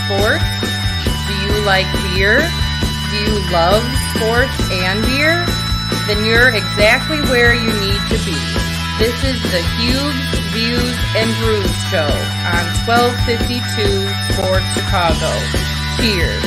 sports? Do you like beer? Do you love sports and beer? Then you're exactly where you need to be. This is the Huebs, Views, and Brews show on 1252 Sports Chicago. Cheers.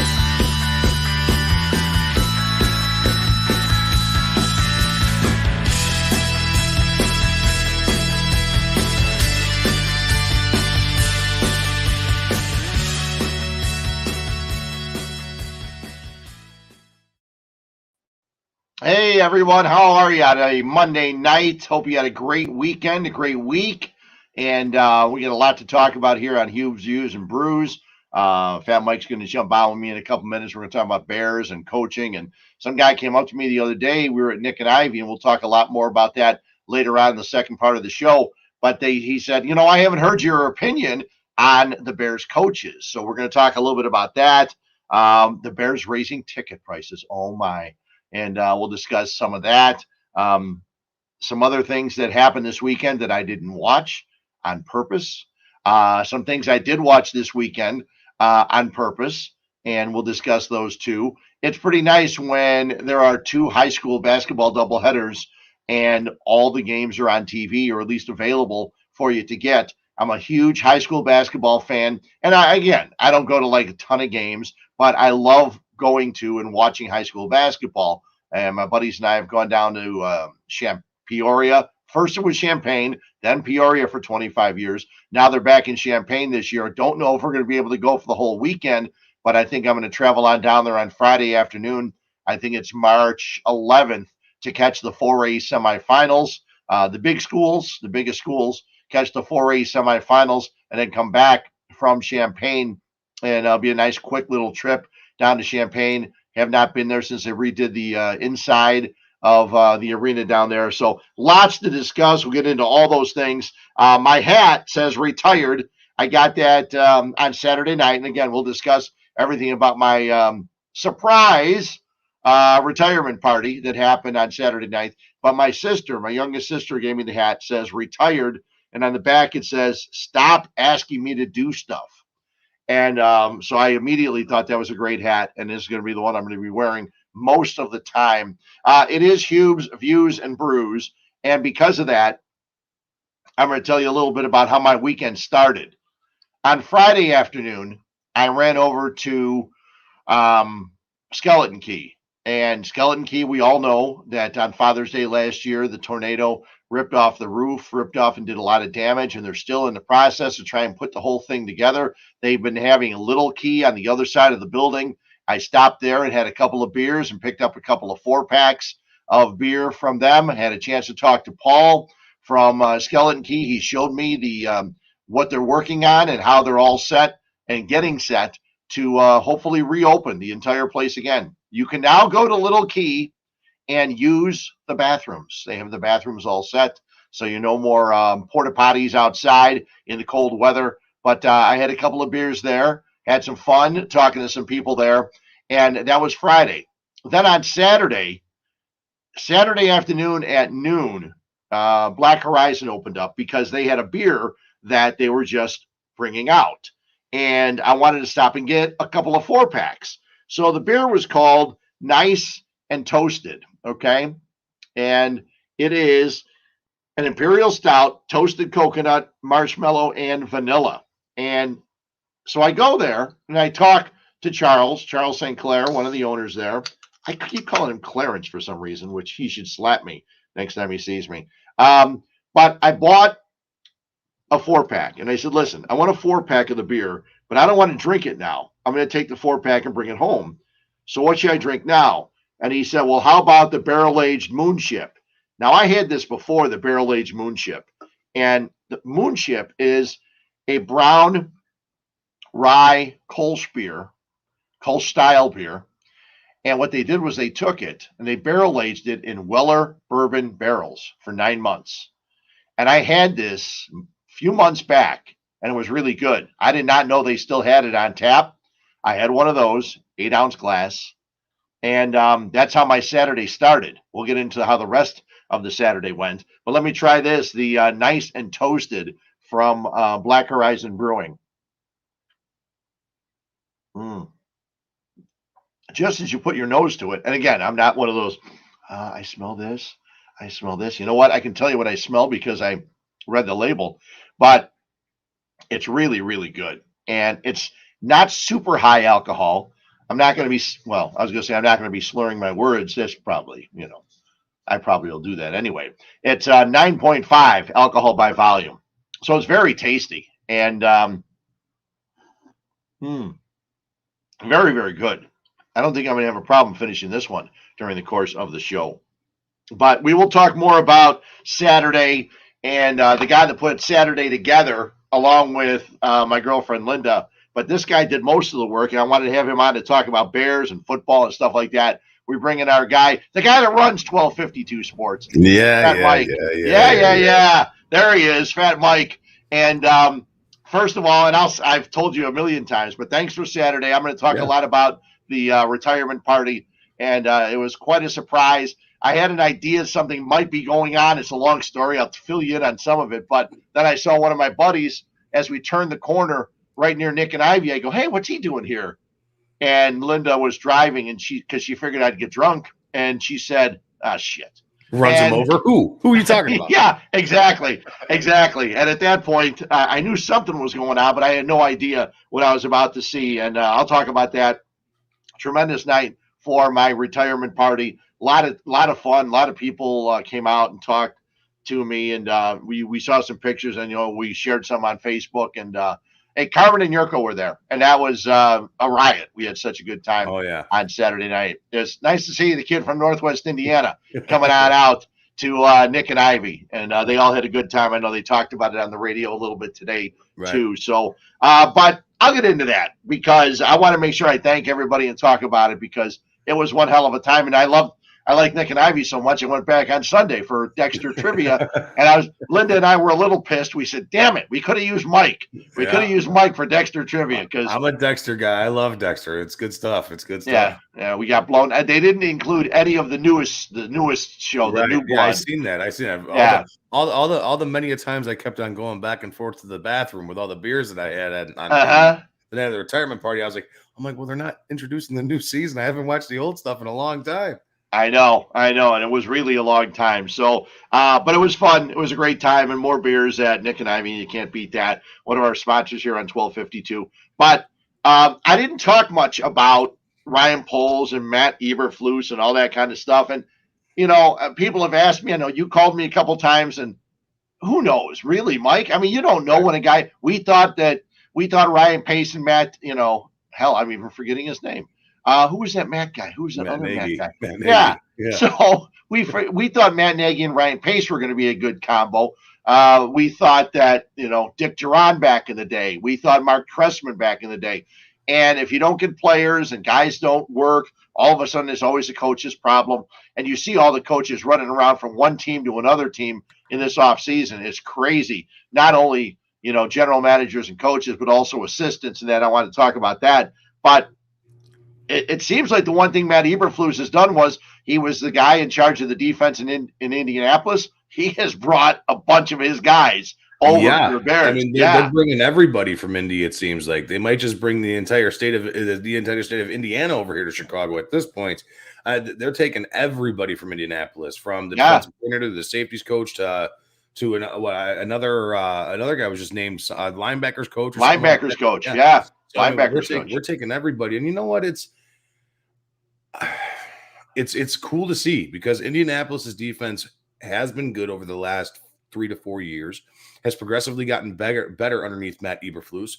Hey everyone, how are you on a Monday night? Hope you had a great weekend, a great week, and we got a lot to talk about here on Huebs, Views, and Brews. Fat Mike's going to jump on with me in a couple minutes. We're going to talk about Bears and coaching, and some guy came up to me the other day. We were at Nick and Ivy, and we'll talk a lot more about that later on in the second part of the show. But he said, I haven't heard your opinion on the Bears coaches, so we're going to talk a little bit about that. The Bears raising ticket prices, oh my. And we'll discuss some of that. Some other things that happened this weekend that I didn't watch on purpose. Some things I did watch this weekend on purpose, and we'll discuss those too. It's pretty nice when there are two high school basketball doubleheaders and all the games are on TV or at least available for you to get. I'm a huge high school basketball fan. And I don't go to like a ton of games, but I love going to and watching high school basketball. And my buddies and I have gone down to Peoria. First it was Champaign, then Peoria for 25 years. Now they're back in Champaign this year. Don't know if we're going to be able to go for the whole weekend, but I think I'm going to travel on down there on Friday afternoon. I think it's March 11th to catch the 4A semifinals. The biggest schools catch the 4A semifinals and then come back from Champaign. And it'll be a nice quick little trip down to Champaign. Have not been there since they redid the inside of the arena down there. So lots to discuss. We'll get into all those things. My hat says retired. I got that on Saturday night. And again, we'll discuss everything about my surprise retirement party that happened on Saturday night. But my youngest sister, gave me the hat, says retired. And on the back, it says, stop asking me to do stuff. And so I immediately thought that was a great hat, and this is going to be the one I'm going to be wearing most of the time. It is Huebs, Views, and Brews, and because of that, I'm going to tell you a little bit about how my weekend started. On Friday afternoon, I ran over to Skeleton Key. And Skeleton Key, we all know that on Father's Day last year, the tornado ripped off the roof, and did a lot of damage, and they're still in the process of trying to put the whole thing together. They've been having a Little Key on the other side of the building. I stopped there and had a couple of beers and picked up a couple of 4-packs of beer from them. I had a chance to talk to Paul from Skeleton Key. He showed me the what they're working on and how they're all set and getting set to hopefully reopen the entire place again. You can now go to Little Key and use the bathrooms. They have the bathrooms all set, so no more porta potties outside in the cold weather. But I had a couple of beers there, had some fun talking to some people there, and that was Friday. Then on Saturday afternoon at noon, Black Horizon opened up because they had a beer that they were just bringing out. And I wanted to stop and get a couple of 4-packs. So the beer was called Nice and Toasted, okay? And it is an imperial stout, toasted coconut, marshmallow, and vanilla. And so I go there and I talk to Charles St. Clair, one of the owners there. I keep calling him Clarence for some reason, which he should slap me next time he sees me. But I bought a 4-pack, and I said, listen, I want a 4-pack of the beer, but I don't want to drink it now. I'm going to take the 4-pack and bring it home. So what should I drink now? And he said, well, how about the barrel-aged Moonship? Now, I had this before, the barrel-aged Moonship. And the Moonship is a brown rye Kolsch style beer. And what they did was they took it and they barrel-aged it in Weller bourbon barrels for 9 months. And I had this a few months back, and it was really good. I did not know they still had it on tap. I had one of those, 8-ounce glass. And that's how my Saturday started. We'll get into how the rest of the Saturday went. But let me try this, the Nice and Toasted from Black Horizon Brewing. just as you put your nose to it, and again, I'm not one of those, I smell this, I smell this. You know what? I can tell you what I smell because I read the label, but it's really, really good. And it's not super high alcohol. I'm not going to be, well, I was going to say I'm not going to be slurring my words. That's probably, I probably will do that anyway. It's 9.5 alcohol by volume. So it's very tasty and very, very good. I don't think I'm going to have a problem finishing this one during the course of the show. But we will talk more about Saturday and the guy that put Saturday together along with my girlfriend Linda. But this guy did most of the work, and I wanted to have him on to talk about Bears and football and stuff like that. We bring in our guy, the guy that runs 1252 Sports. Fat Mike. Yeah. There he is, Fat Mike. And first of all, and I've told you a million times, but thanks for Saturday. I'm going to talk a lot about the retirement party, and it was quite a surprise. I had an idea something might be going on. It's a long story. I'll fill you in on some of it. But then I saw one of my buddies as we turned the corner right near Nick and Ivy. I go, hey, what's he doing here? And Linda was driving, and because she figured I'd get drunk, and she said, shit. Runs him over? Who are you talking about? Yeah, exactly. And at that point, I knew something was going on, but I had no idea what I was about to see. And I'll talk about that. Tremendous night for my retirement party. A lot of fun. A lot of people came out and talked to me, and we saw some pictures, and we shared some on Facebook. And hey, Carmen and Yurko were there, and that was a riot. We had such a good time on Saturday night. It's nice to see the kid from Northwest Indiana coming on out to Nick and Ivy, and they all had a good time. I know they talked about it on the radio a little bit today too. So, but I'll get into that because I want to make sure I thank everybody and talk about it because it was one hell of a time, and I like Nick and Ivy so much. I went back on Sunday for Dexter trivia, and Linda and I were a little pissed. We said, "Damn it, we could have used Mike. We could have used Mike for Dexter trivia." Because I'm a Dexter guy. I love Dexter. It's good stuff. Yeah. We got blown. They didn't include any of the newest show, the new blood. Yeah, I seen that. All the many a times I kept on going back and forth to the bathroom with all the beers that I had at the retirement party. I was like, well, they're not introducing the new season. I haven't watched the old stuff in a long time. I know, and it was really a long time. So, but it was fun. It was a great time, and more beers at Nick and Ivy. You can't beat that. One of our sponsors here on 1252. But I didn't talk much about Ryan Poles and Matt Eberflus and all that kind of stuff. And people have asked me. I know you called me a couple times, and who knows, really, Mike? I mean, you don't know when a guy. We thought Ryan Pace and Matt. Hell, I'm even forgetting his name. Who was that Matt guy? Who's that other Matt guy? Yeah. So we thought Matt Nagy and Ryan Pace were going to be a good combo. We thought that, Dick Duran back in the day. We thought Mark Trestman back in the day. And if you don't get players and guys don't work, all of a sudden there's always a coach's problem. And you see all the coaches running around from one team to another team in this offseason. It's crazy. Not only, general managers and coaches, but also assistants. And that I want to talk about that. But it seems like the one thing Matt Eberflus has done was he was the guy in charge of the defense in Indianapolis. He has brought a bunch of his guys over to the Bears. I mean, they're bringing everybody from Indy. It seems like they might just bring the entire state of Indiana over here to Chicago at this point. They're taking everybody from Indianapolis, from the defensive coordinator to the safeties coach to another guy was just named linebackers coach. Linebackers coach, So, linebackers coach. We're taking everybody, and you know what? It's cool to see because Indianapolis's defense has been good over the last 3 to 4 years, has progressively gotten better underneath Matt Eberflus.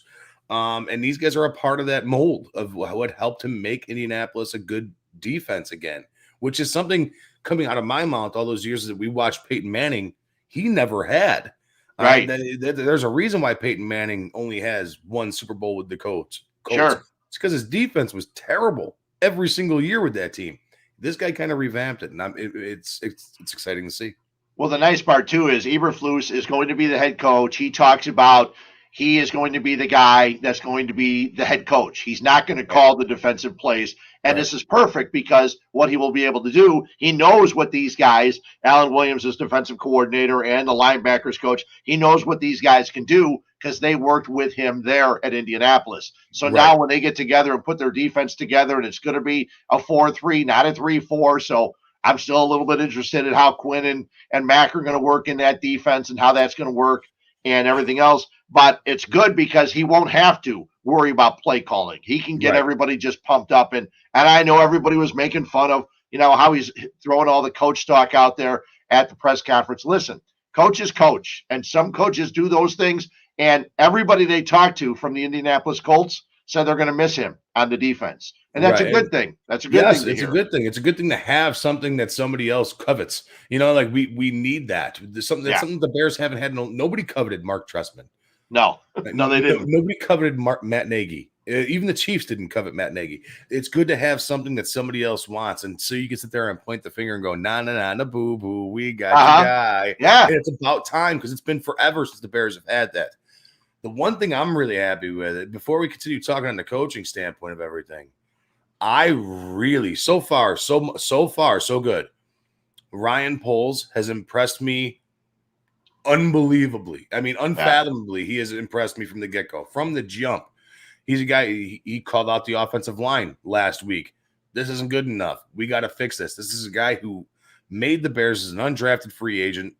And these guys are a part of that mold of what helped him make Indianapolis a good defense again, which is something coming out of my mouth all those years that we watched Peyton Manning, he never had. Right. There's a reason why Peyton Manning only has one Super Bowl with the Colts. Sure. It's because his defense was terrible every single year with that team. This guy kind of revamped it, and it's exciting to see. Well, the nice part, too, is Eberflus is going to be the head coach. He talks about he is going to be the guy that's going to be the head coach. He's not going to call the defensive plays. And this is perfect because what he will be able to do, he knows what these guys, Alan Williams is defensive coordinator and the linebackers coach, he knows what these guys can do because they worked with him there at Indianapolis. So Right. now when they get together and put their defense together, and it's going to be a 4-3, not a 3-4. So I'm still a little bit interested in how Quinn and Mack are going to work in that defense and how that's going to work and everything else. But it's good because he won't have to worry about play calling. He can get everybody just pumped up. And I know everybody was making fun of, how he's throwing all the coach talk out there at the press conference. Listen, coach is coach, and some coaches do those things. And everybody they talk to from the Indianapolis Colts said they're going to miss him on the defense. And that's a good thing. That's a good thing to it's hear. a good thing. It's a good thing to have something that somebody else covets. Like we need that. There's something the Bears haven't had. Nobody coveted Mark Trestman. No, they didn't. Nobody coveted Matt Nagy. Even the Chiefs didn't covet Matt Nagy. It's good to have something that somebody else wants, and so you can sit there and point the finger and go, nah, boo boo, we got your guy. Yeah, and it's about time because it's been forever since the Bears have had that. The one thing I'm really happy with, before we continue talking on the coaching standpoint of everything, I really so far so good. Ryan Poles has impressed me unbelievably. I mean, unfathomably, he has impressed me from the get-go, from the jump. He's a guy, he called out the offensive line last week. This isn't good enough. We got to fix this. This is a guy who made the Bears as an undrafted free agent,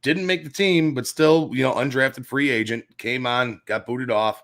didn't make the team, but still, undrafted free agent, came on, got booted off,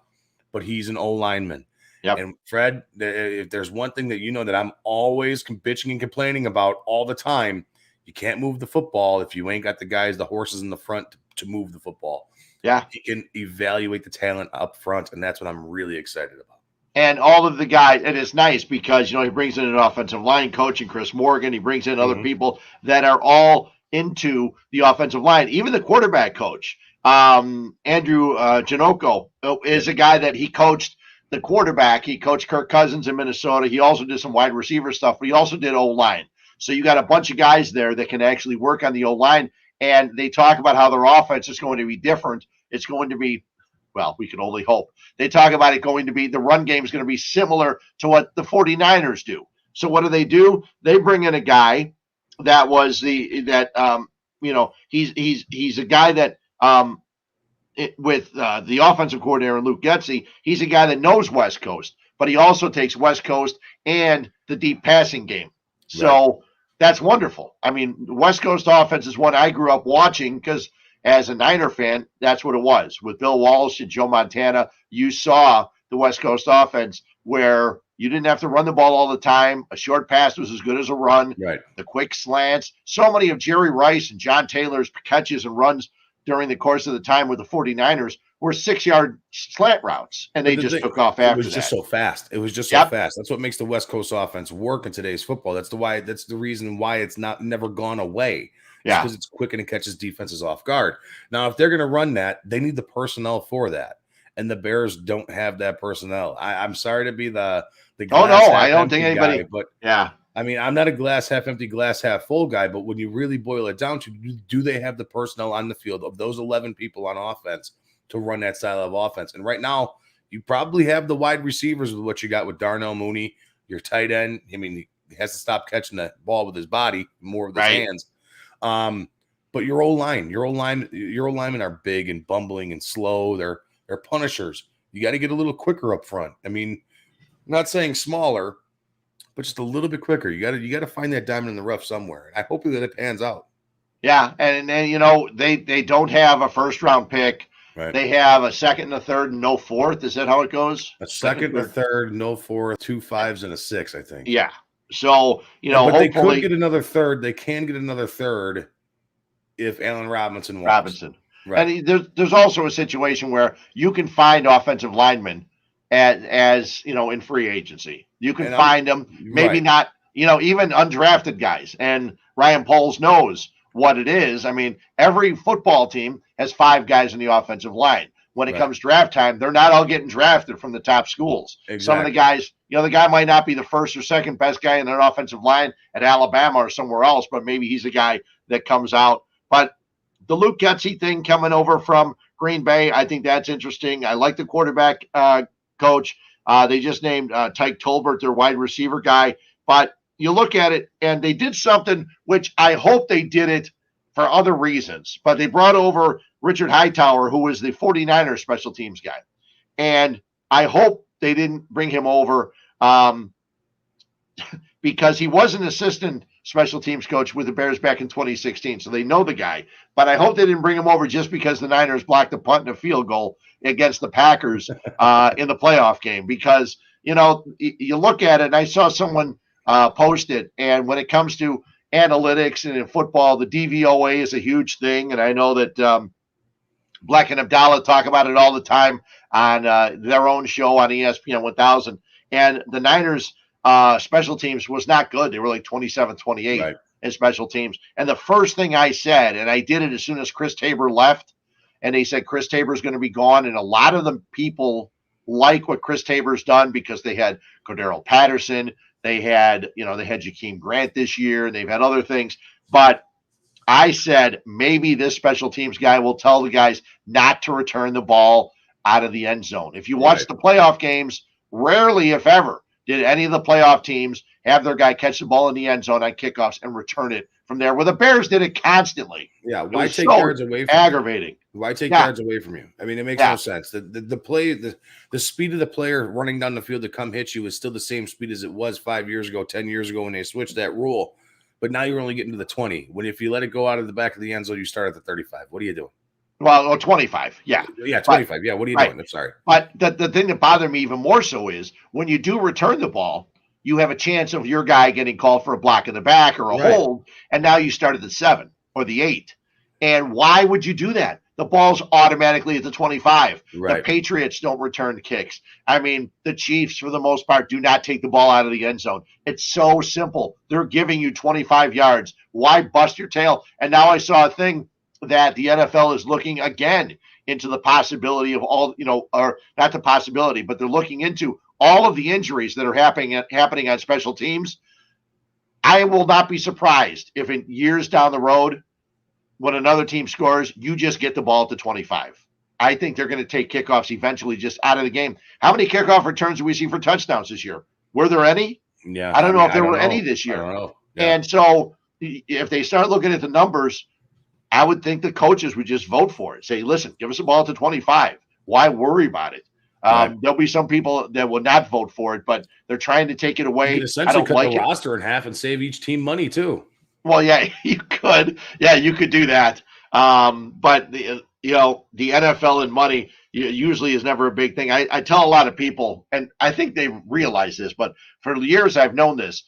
but he's an O-lineman. Yep. And Fred, if there's one thing that that I'm always bitching and complaining about all the time, you can't move the football if you ain't got the horses in the front to move the football. Yeah. He can evaluate the talent up front, and that's what I'm really excited about. And all of the guys, and it's nice because, he brings in an offensive line coach and Chris Morgan. He brings in other people that are all into the offensive line. Even the quarterback coach, Andrew Janocko, is a guy that he coached the quarterback. He coached Kirk Cousins in Minnesota. He also did some wide receiver stuff, but he also did O-line. So you got a bunch of guys there that can actually work on the O-line, and they talk about how their offense is going to be different. It's going to be, well, we can only hope. They talk about it going to be, the run game is going to be similar to what the 49ers do. So what do? They bring in a guy that was he's a guy that with the offensive coordinator Luke Getsy, he's a guy that knows West Coast, but he also takes West Coast and the deep passing game. So that's wonderful. I mean, the West Coast offense is what I grew up watching because as a Niner fan, that's what it was. With Bill Walsh and Joe Montana, you saw the West Coast offense where you didn't have to run the ball all the time. A short pass was as good as a run. Right. The quick slants. So many of Jerry Rice and John Taylor's catches and runs during the course of the time with the 49ers were 6-yard slant routes, and they just took off after that. It was just so fast. It was just so fast. That's what makes the West Coast offense work in today's football. That's the reason why it's never gone away. Because it's quick and it catches defenses off guard. Now, if they're going to run that, they need the personnel for that, and the Bears don't have that personnel. I'm sorry to be the glass I don't think anybody. Guy, but I mean, I'm not a glass half empty, glass half full guy. But when you really boil it down to, do they have the personnel on the field of those 11 people on offense to run that style of offense? And right now, you probably have the wide receivers with what you got with Darnell Mooney, your tight end. I mean, he has to stop catching the ball with his body, more with his hands. But your linemen are big and bumbling and slow. They're punishers. You got to get a little quicker up front. I mean, I'm not saying smaller, but just a little bit quicker. You got to find that diamond in the rough somewhere. I hope that it pans out. Yeah, and they don't have a first round pick. Right. They have a second and a third and no fourth. Is that how it goes? A second, a third, no fourth, 2 5s and a 6, I think. Yeah. So, but they could get another third. They can get another third if Allen Robinson wants. Right. And there's also a situation where you can find offensive linemen as in free agency. You can find them, maybe not, even undrafted guys. And Ryan Poles knows what it is. I mean, every football team has 5 guys in the offensive line. When it comes draft time, they're not all getting drafted from the top schools. Exactly. Some of the guys, the guy might not be the first or second best guy in an offensive line at Alabama or somewhere else, but maybe he's a guy that comes out. But the Luke Getsy thing coming over from Green Bay, I think that's interesting. I like the quarterback coach. They just named Tyke Tolbert their wide receiver guy. But you look at it, and they did something which I hope they did it for other reasons. But they brought over Richard Hightower, who was the 49ers special teams guy. And I hope they didn't bring him over because he was an assistant special teams coach with the Bears back in 2016. So they know the guy. But I hope they didn't bring him over just because the Niners blocked a punt and a field goal against the Packers in the playoff game. Because, you look at it, and I saw someone post it, and when it comes to analytics and in football, the DVOA is a huge thing. And I know that Black and Abdallah talk about it all the time on their own show on ESPN 1000. And the Niners special teams was not good. They were like 27-28 in special teams. And the first thing I said, and I did it as soon as Chris Tabor left, and they said Chris Tabor's going to be gone. And a lot of the people like what Chris Tabor's done because they had Cordero Patterson. They had Jakeem Grant this year. They've had other things. But I said maybe this special teams guy will tell the guys not to return the ball out of the end zone. If you watch the playoff games, rarely, if ever, did any of the playoff teams have their guy catch the ball in the end zone on kickoffs and return it from there, where the Bears did it constantly. Yeah, why take yards away from aggravating? You? Why take yards away from you? I mean, it makes no sense. The play, the speed of the player running down the field to come hit you is still the same speed as it was 5 years ago, 10 years ago when they switched that rule. But now you're only getting to the 20. When if you let it go out of the back of the end zone, you start at the 35. What are you doing? Well, 25. Yeah. Yeah, 25. But, yeah, what are you doing? I'm sorry. But the thing that bothered me even more so is when you do return the ball, you have a chance of your guy getting called for a block in the back or a hold, and now you start at the 7 or the 8. And why would you do that? The ball's automatically at the 25. The Patriots don't return kicks. I mean, the Chiefs, for the most part, do not take the ball out of the end zone. It's so simple. They're giving you 25 yards. Why bust your tail? And now I saw a thing that the NFL is looking again into the possibility of all, or not the possibility, but they're looking into all of the injuries that are happening on special teams. I will not be surprised if in years down the road, when another team scores, you just get the ball at the 25. I think they're going to take kickoffs eventually just out of the game. How many kickoff returns do we see for touchdowns this year? Were there any? Yeah. I don't know if there were any this year. I don't know. Yeah. And so if they start looking at the numbers, I would think the coaches would just vote for it. Say, listen, give us the ball at the 25. Why worry about it? There'll be some people that will not vote for it, but they're trying to take it away. You could essentially cut the roster in half and save each team money too. Well, yeah, you could. Yeah, you could do that. But the NFL and money usually is never a big thing. I tell a lot of people, and I think they realize this, but for years I've known this.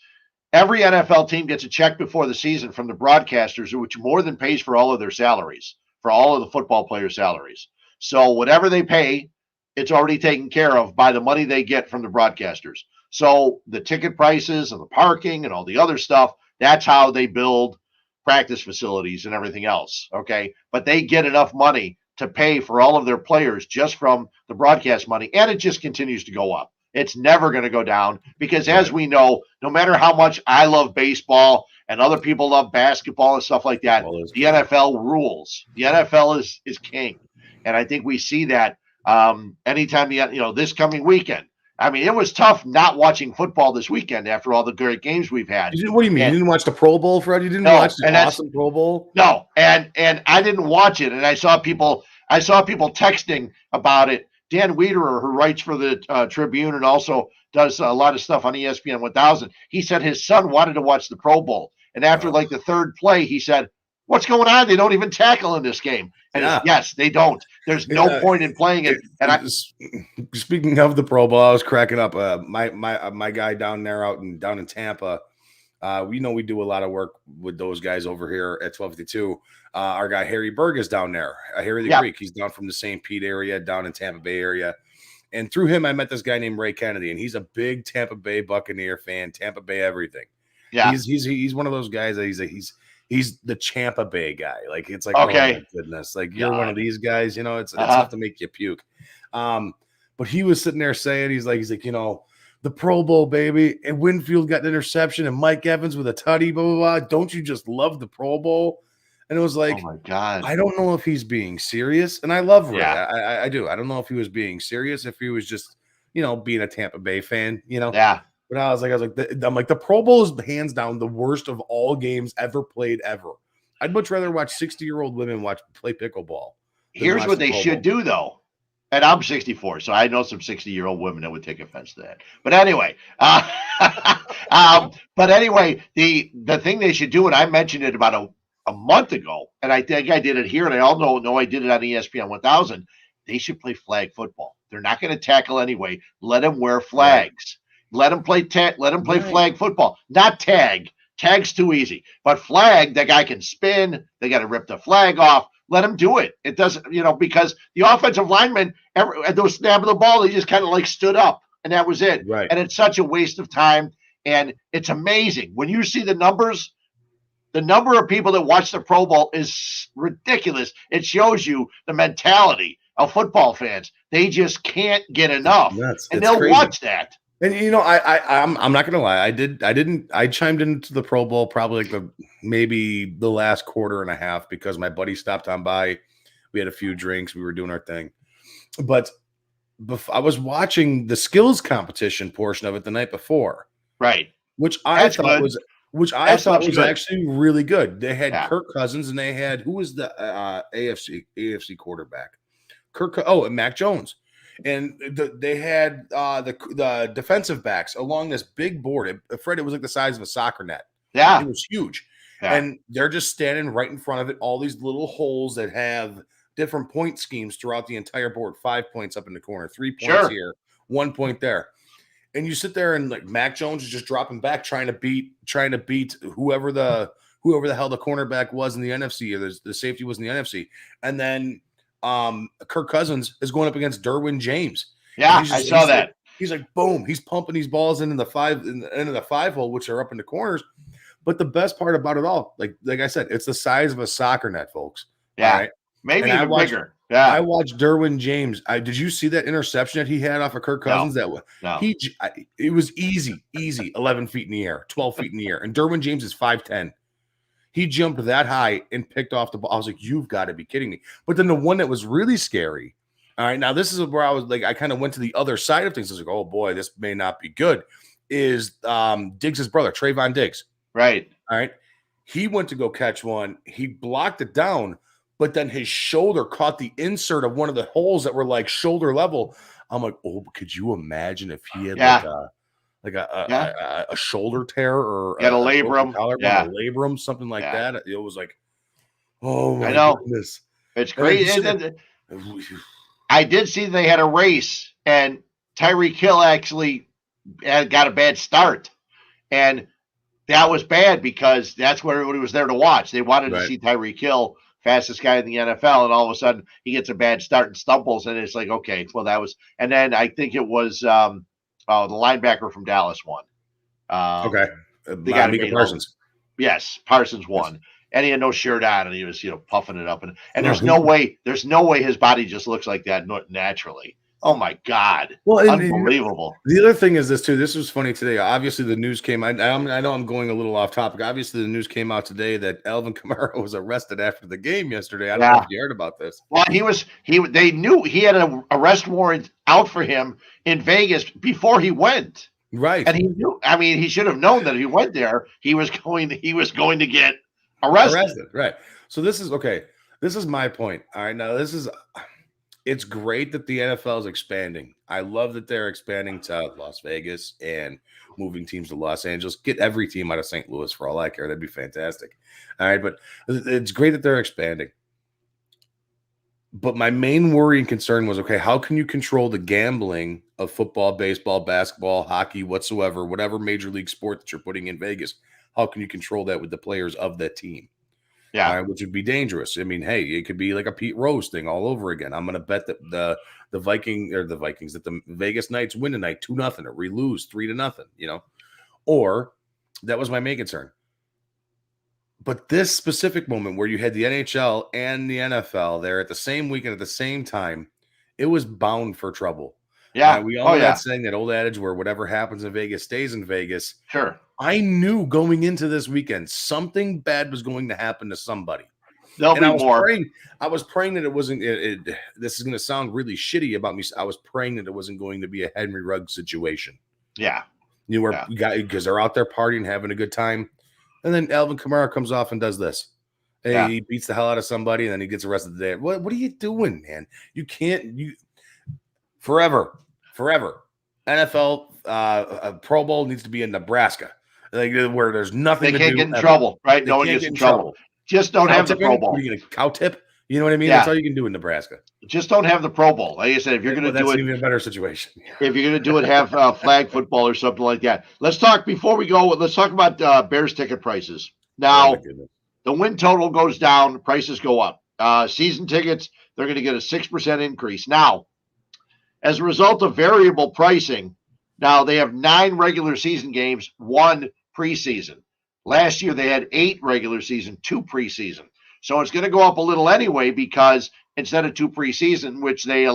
Every NFL team gets a check before the season from the broadcasters, which more than pays for all of their salaries, for all of the football players' salaries. So whatever they pay, it's already taken care of by the money they get from the broadcasters. So the ticket prices and the parking and all the other stuff, that's how they build practice facilities and everything else, okay? But they get enough money to pay for all of their players just from the broadcast money, and it just continues to go up. It's never going to go down because, as we know, no matter how much I love baseball and other people love basketball and stuff like that, the NFL rules. The NFL is king, and I think we see that anytime this coming weekend. I mean, it was tough not watching football this weekend after all the great games we've had. What do you mean? You didn't watch the Pro Bowl, Fred? You didn't watch the awesome Pro Bowl? No, and I didn't watch it, and I saw people texting about it. Dan Wiederer, who writes for the Tribune and also does a lot of stuff on ESPN 1000, he said his son wanted to watch the Pro Bowl, and after like the third play, he said, "What's going on? They don't even tackle in this game." And yes, they don't. There's no point in playing it. And speaking of the Pro Bowl, I was cracking up. My guy down in Tampa. We do a lot of work with those guys over here at 1252. Our guy Harry Berg is down there. Harry the Greek. He's down from the St. Pete area, down in Tampa Bay area. And through him, I met this guy named Ray Kennedy, and he's a big Tampa Bay Buccaneer fan. Tampa Bay everything. Yeah, he's one of those guys that he's the Tampa Bay guy. Like, it's like, okay, oh my goodness, like you're one of these guys. It's enough to make you puke. But he was sitting there saying, he's like, the Pro Bowl, baby, and Winfield got an interception, and Mike Evans with a tutty, blah, blah, blah. Don't you just love the Pro Bowl? And it was like, oh my God, I don't know if he's being serious. And I love Ray. I do. I don't know if he was being serious, if he was just, being a Tampa Bay fan, Yeah. But I was like, the Pro Bowl is hands down the worst of all games ever played ever. I'd much rather watch 60-year-old women play pickleball Here's what they should do, though. And I'm 64, so I know some 60-year-old women that would take offense to that. But anyway, the thing they should do, and I mentioned it about a month ago, and I think I did it here, and I all know I did it on ESPN 1000. They should play flag football. They're not going to tackle anyway. Let them wear flags. Right. Let them play flag football, not tag. Tag's too easy. But flag, that guy can spin. They got to rip the flag off. Let him do it. It doesn't, because the offensive linemen, at those snap of the ball, they just kind of like stood up, and that was it. Right. And it's such a waste of time. And it's amazing. When you see the numbers, the number of people that watch the Pro Bowl is ridiculous. It shows you the mentality of football fans. They just can't get enough. And they'll crazy. Watch that. And I'm not gonna lie, I chimed into the Pro Bowl probably like maybe the last quarter and a half because my buddy stopped on by. We had a few drinks, we were doing our thing. But I was watching the skills competition portion of it the night before. Right. Which I thought was actually really good. They had Kirk Cousins and they had who was the AFC quarterback? And Mac Jones. And they had the defensive backs along this big board. Fred, it was like the size of a soccer net. Yeah. It was huge. Yeah. And they're just standing right in front of it, all these little holes that have different point schemes throughout the entire board. 5 points up in the corner, 3 points here, 1 point there. And you sit there and like Mac Jones is just dropping back, trying to beat whoever the hell the cornerback was in the NFC or the safety was in the NFC. And then Kirk Cousins is going up against Derwin James. Yeah, I saw that. He's like, boom, he's pumping these balls into the end of the 5 hole, which are up in the corners. But the best part about it all, like I said, it's the size of a soccer net, folks. Yeah, right? Maybe even bigger. Yeah, I watched Derwin James. Did you see that interception that he had off of Kirk Cousins? No. It was easy, 11 feet in the air, 12 feet in the air, and Derwin James is 5'10". He jumped that high and picked off the ball. I was like, you've got to be kidding me. But then the one that was really scary, all right, now this is where I was like, I kind of went to the other side of things. I was like, oh, boy, this may not be good, is Diggs' brother, Trayvon Diggs. Right. All right. He went to go catch one. He blocked it down, but then his shoulder caught the insert of one of the holes that were like shoulder level. I'm like, oh, could you imagine if he had a shoulder tear or a labrum, a labrum, something like that. It was like, oh my goodness, it's great. I did see they had a race, and Tyreek Hill actually got a bad start, and that was bad because that's what everybody was there to watch. They wanted to see Tyreek Hill, fastest guy in the NFL, and all of a sudden he gets a bad start and stumbles, and it's like, okay, well that was, and then I think it was the linebacker from Dallas won. Parsons. Yes, Parsons won, and he had no shirt on, and he was puffing it up, and there's no way his body just looks like that naturally. Oh my God! Well, unbelievable. The other thing is this too. This was funny today. Obviously, the news came. I know I'm going a little off topic. Obviously, the news came out today that Alvin Kamara was arrested after the game yesterday. I don't know if you heard about this. Well, they knew he had an arrest warrant out for him in Vegas before he went. Right, and he knew. I mean, he should have known that if he went there, he was going to get arrested. Right. So this is okay. This is my point. All right. Now it's great that the NFL is expanding. I love that they're expanding to Las Vegas and moving teams to Los Angeles. Get every team out of St. Louis for all I care. That'd be fantastic. All right, but it's great that they're expanding. But my main worry and concern was, okay, how can you control the gambling of football, baseball, basketball, hockey, whatever major league sport that you're putting in Vegas? How can you control that with the players of that team? Yeah, which would be dangerous. I mean, hey, it could be like a Pete Rose thing all over again. I'm going to bet that the Vikings that the Vegas Knights win tonight 2-0 or we lose 3-0. Or that was my main concern. But this specific moment where you had the NHL and the NFL there at the same weekend at the same time, it was bound for trouble. Yeah, we all know that saying, that old adage where whatever happens in Vegas stays in Vegas. Sure. I knew going into this weekend something bad was going to happen to somebody. There'll be more. I was praying that it wasn't. This is going to sound really shitty about me. I was praying that it wasn't going to be a Henry Ruggs situation. Yeah, because they're out there partying, having a good time, and then Alvin Kamara comes off and does this. Hey, he beats the hell out of somebody and then he gets arrested the day. What are you doing, man? You can't forever. NFL Pro Bowl needs to be in Nebraska. Like where there's nothing They to can't do get in ever. trouble, right? They No one can't gets get in trouble. Just don't have the Pro Bowl. What are you going to cow tip? You know what I mean? Yeah. That's all you can do in Nebraska. Just don't have the Pro Bowl. Like I said, if you're going to do it, that's even a better situation. If you're going to do it, have flag football or something like that. Let's talk before we go. Let's talk about Bears ticket prices. Now, the win total goes down, prices go up. Season tickets, they're going to get a 6% increase. Now, as a result of variable pricing, now they have 9 regular season games, 1 preseason. Last year they had 8 regular season, 2 preseason. So it's going to go up a little anyway because instead of 2 preseason, which they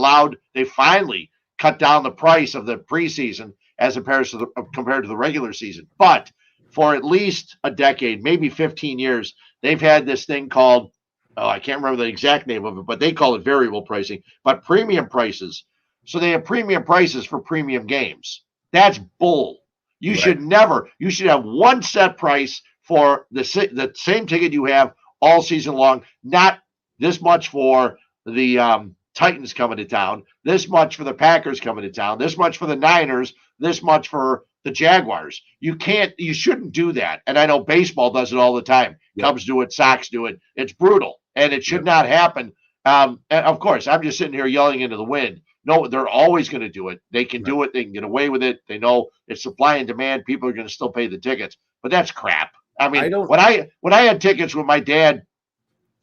finally cut down the price of the preseason as compared to the regular season. But for at least a decade, maybe 15 years, they've had this thing called, I can't remember the exact name of it, but they call it variable pricing, but premium prices. So they have premium prices for premium games. That's bull. You should have one set price for the same ticket you have all season long, not this much for the Titans coming to town, this much for the Packers coming to town, this much for the Niners, this much for the Jaguars. You shouldn't do that. And I know baseball does it all the time. Yep. Cubs do it, Sox do it. It's brutal, and it should not happen. And of course, I'm just sitting here yelling into the wind. No, they're always going to do it. They can do it. They can get away with it. They know it's supply and demand. People are going to still pay the tickets, but that's crap. I mean, when I had tickets with my dad,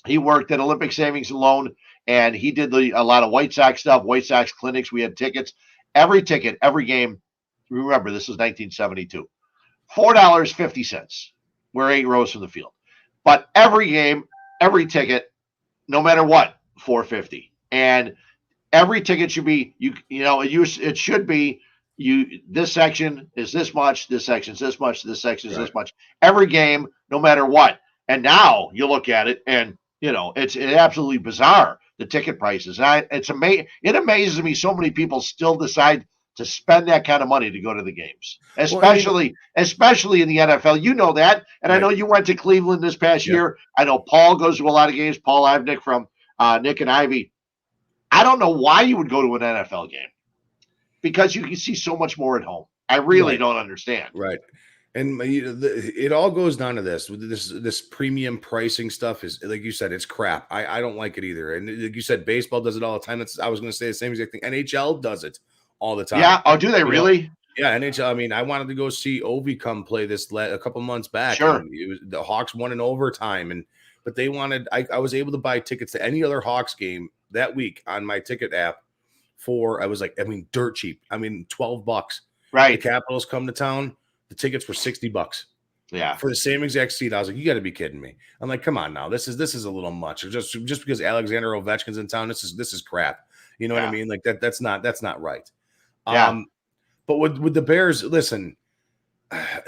he worked at Olympic Savings and Loan, and he did a lot of White Sox stuff, White Sox clinics. We had tickets. Every ticket, every game. Remember, this was 1972. $4.50. We're 8 rows from the field. But every game, every ticket, no matter what, $4.50. And every ticket should be it should be this section is this much, this section is this much, this section is this much. Every game, no matter what. And now you look at it and it's absolutely bizarre, the ticket prices. And it amazes me so many people still decide to spend that kind of money to go to the games, especially in the NFL. You know that, and I know you went to Cleveland this past year. I know Paul goes to a lot of games. Paul Ivnick from Nick and Ivy. I don't know why you would go to an NFL game because you can see so much more at home. I really don't understand. Right. And it all goes down to this premium pricing stuff is, like you said, it's crap. I don't like it either. And like you said, baseball does it all the time. I was going to say the same exact thing. NHL does it all the time. Yeah. Oh, do they really? Yeah. NHL. I mean, I wanted to go see Ovi come play this a couple months back. Sure. The Hawks won in overtime, but they wanted. I was able to buy tickets to any other Hawks game that week on my ticket app for dirt cheap. $12. Right. The Capitals come to town. The tickets were $60. Yeah. For the same exact seat. I was like, you got to be kidding me. I'm like, come on now. This is a little much. Or just because Alexander Ovechkin's in town, this is crap. You know what I mean? Like that's not right. Yeah. But with the Bears, listen,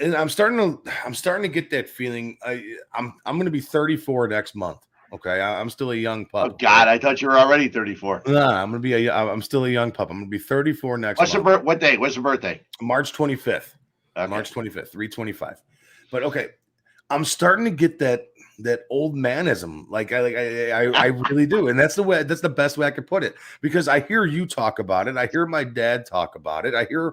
and I'm starting to get that feeling. I'm going to be 34 next month. Okay, I'm still a young pup. Oh God, I thought you were already 34. No, I'm still a young pup. I'm going to be 34 next month. What day? What's the birthday? March 25th. Okay. March 25th, 325. But okay, I'm starting to get that old manism. Like I really do. And that's the best way I could put it, because I hear you talk about it. I hear my dad talk about it. I hear,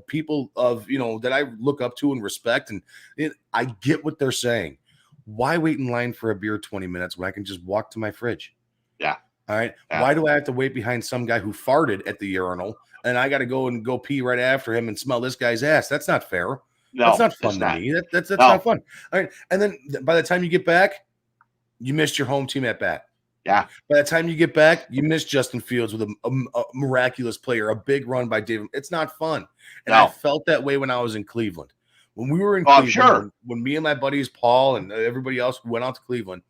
people of, that I look up to and respect. And I get what they're saying. Why wait in line for a beer 20 minutes when I can just walk to my fridge? Yeah. All right. Yeah. Why do I have to wait behind some guy who farted at the urinal and I got to go pee right after him and smell this guy's ass? That's not fair. No, that's not fun to me. That's not fun. All right. And then by the time you get back, you missed your home team at bat. Yeah. By the time you get back, you missed Justin Fields with a miraculous player, a big run by David. It's not fun. And I felt that way when I was in Cleveland. When we were in Cleveland, sure. When me and my buddies, Paul and everybody else went out to Cleveland,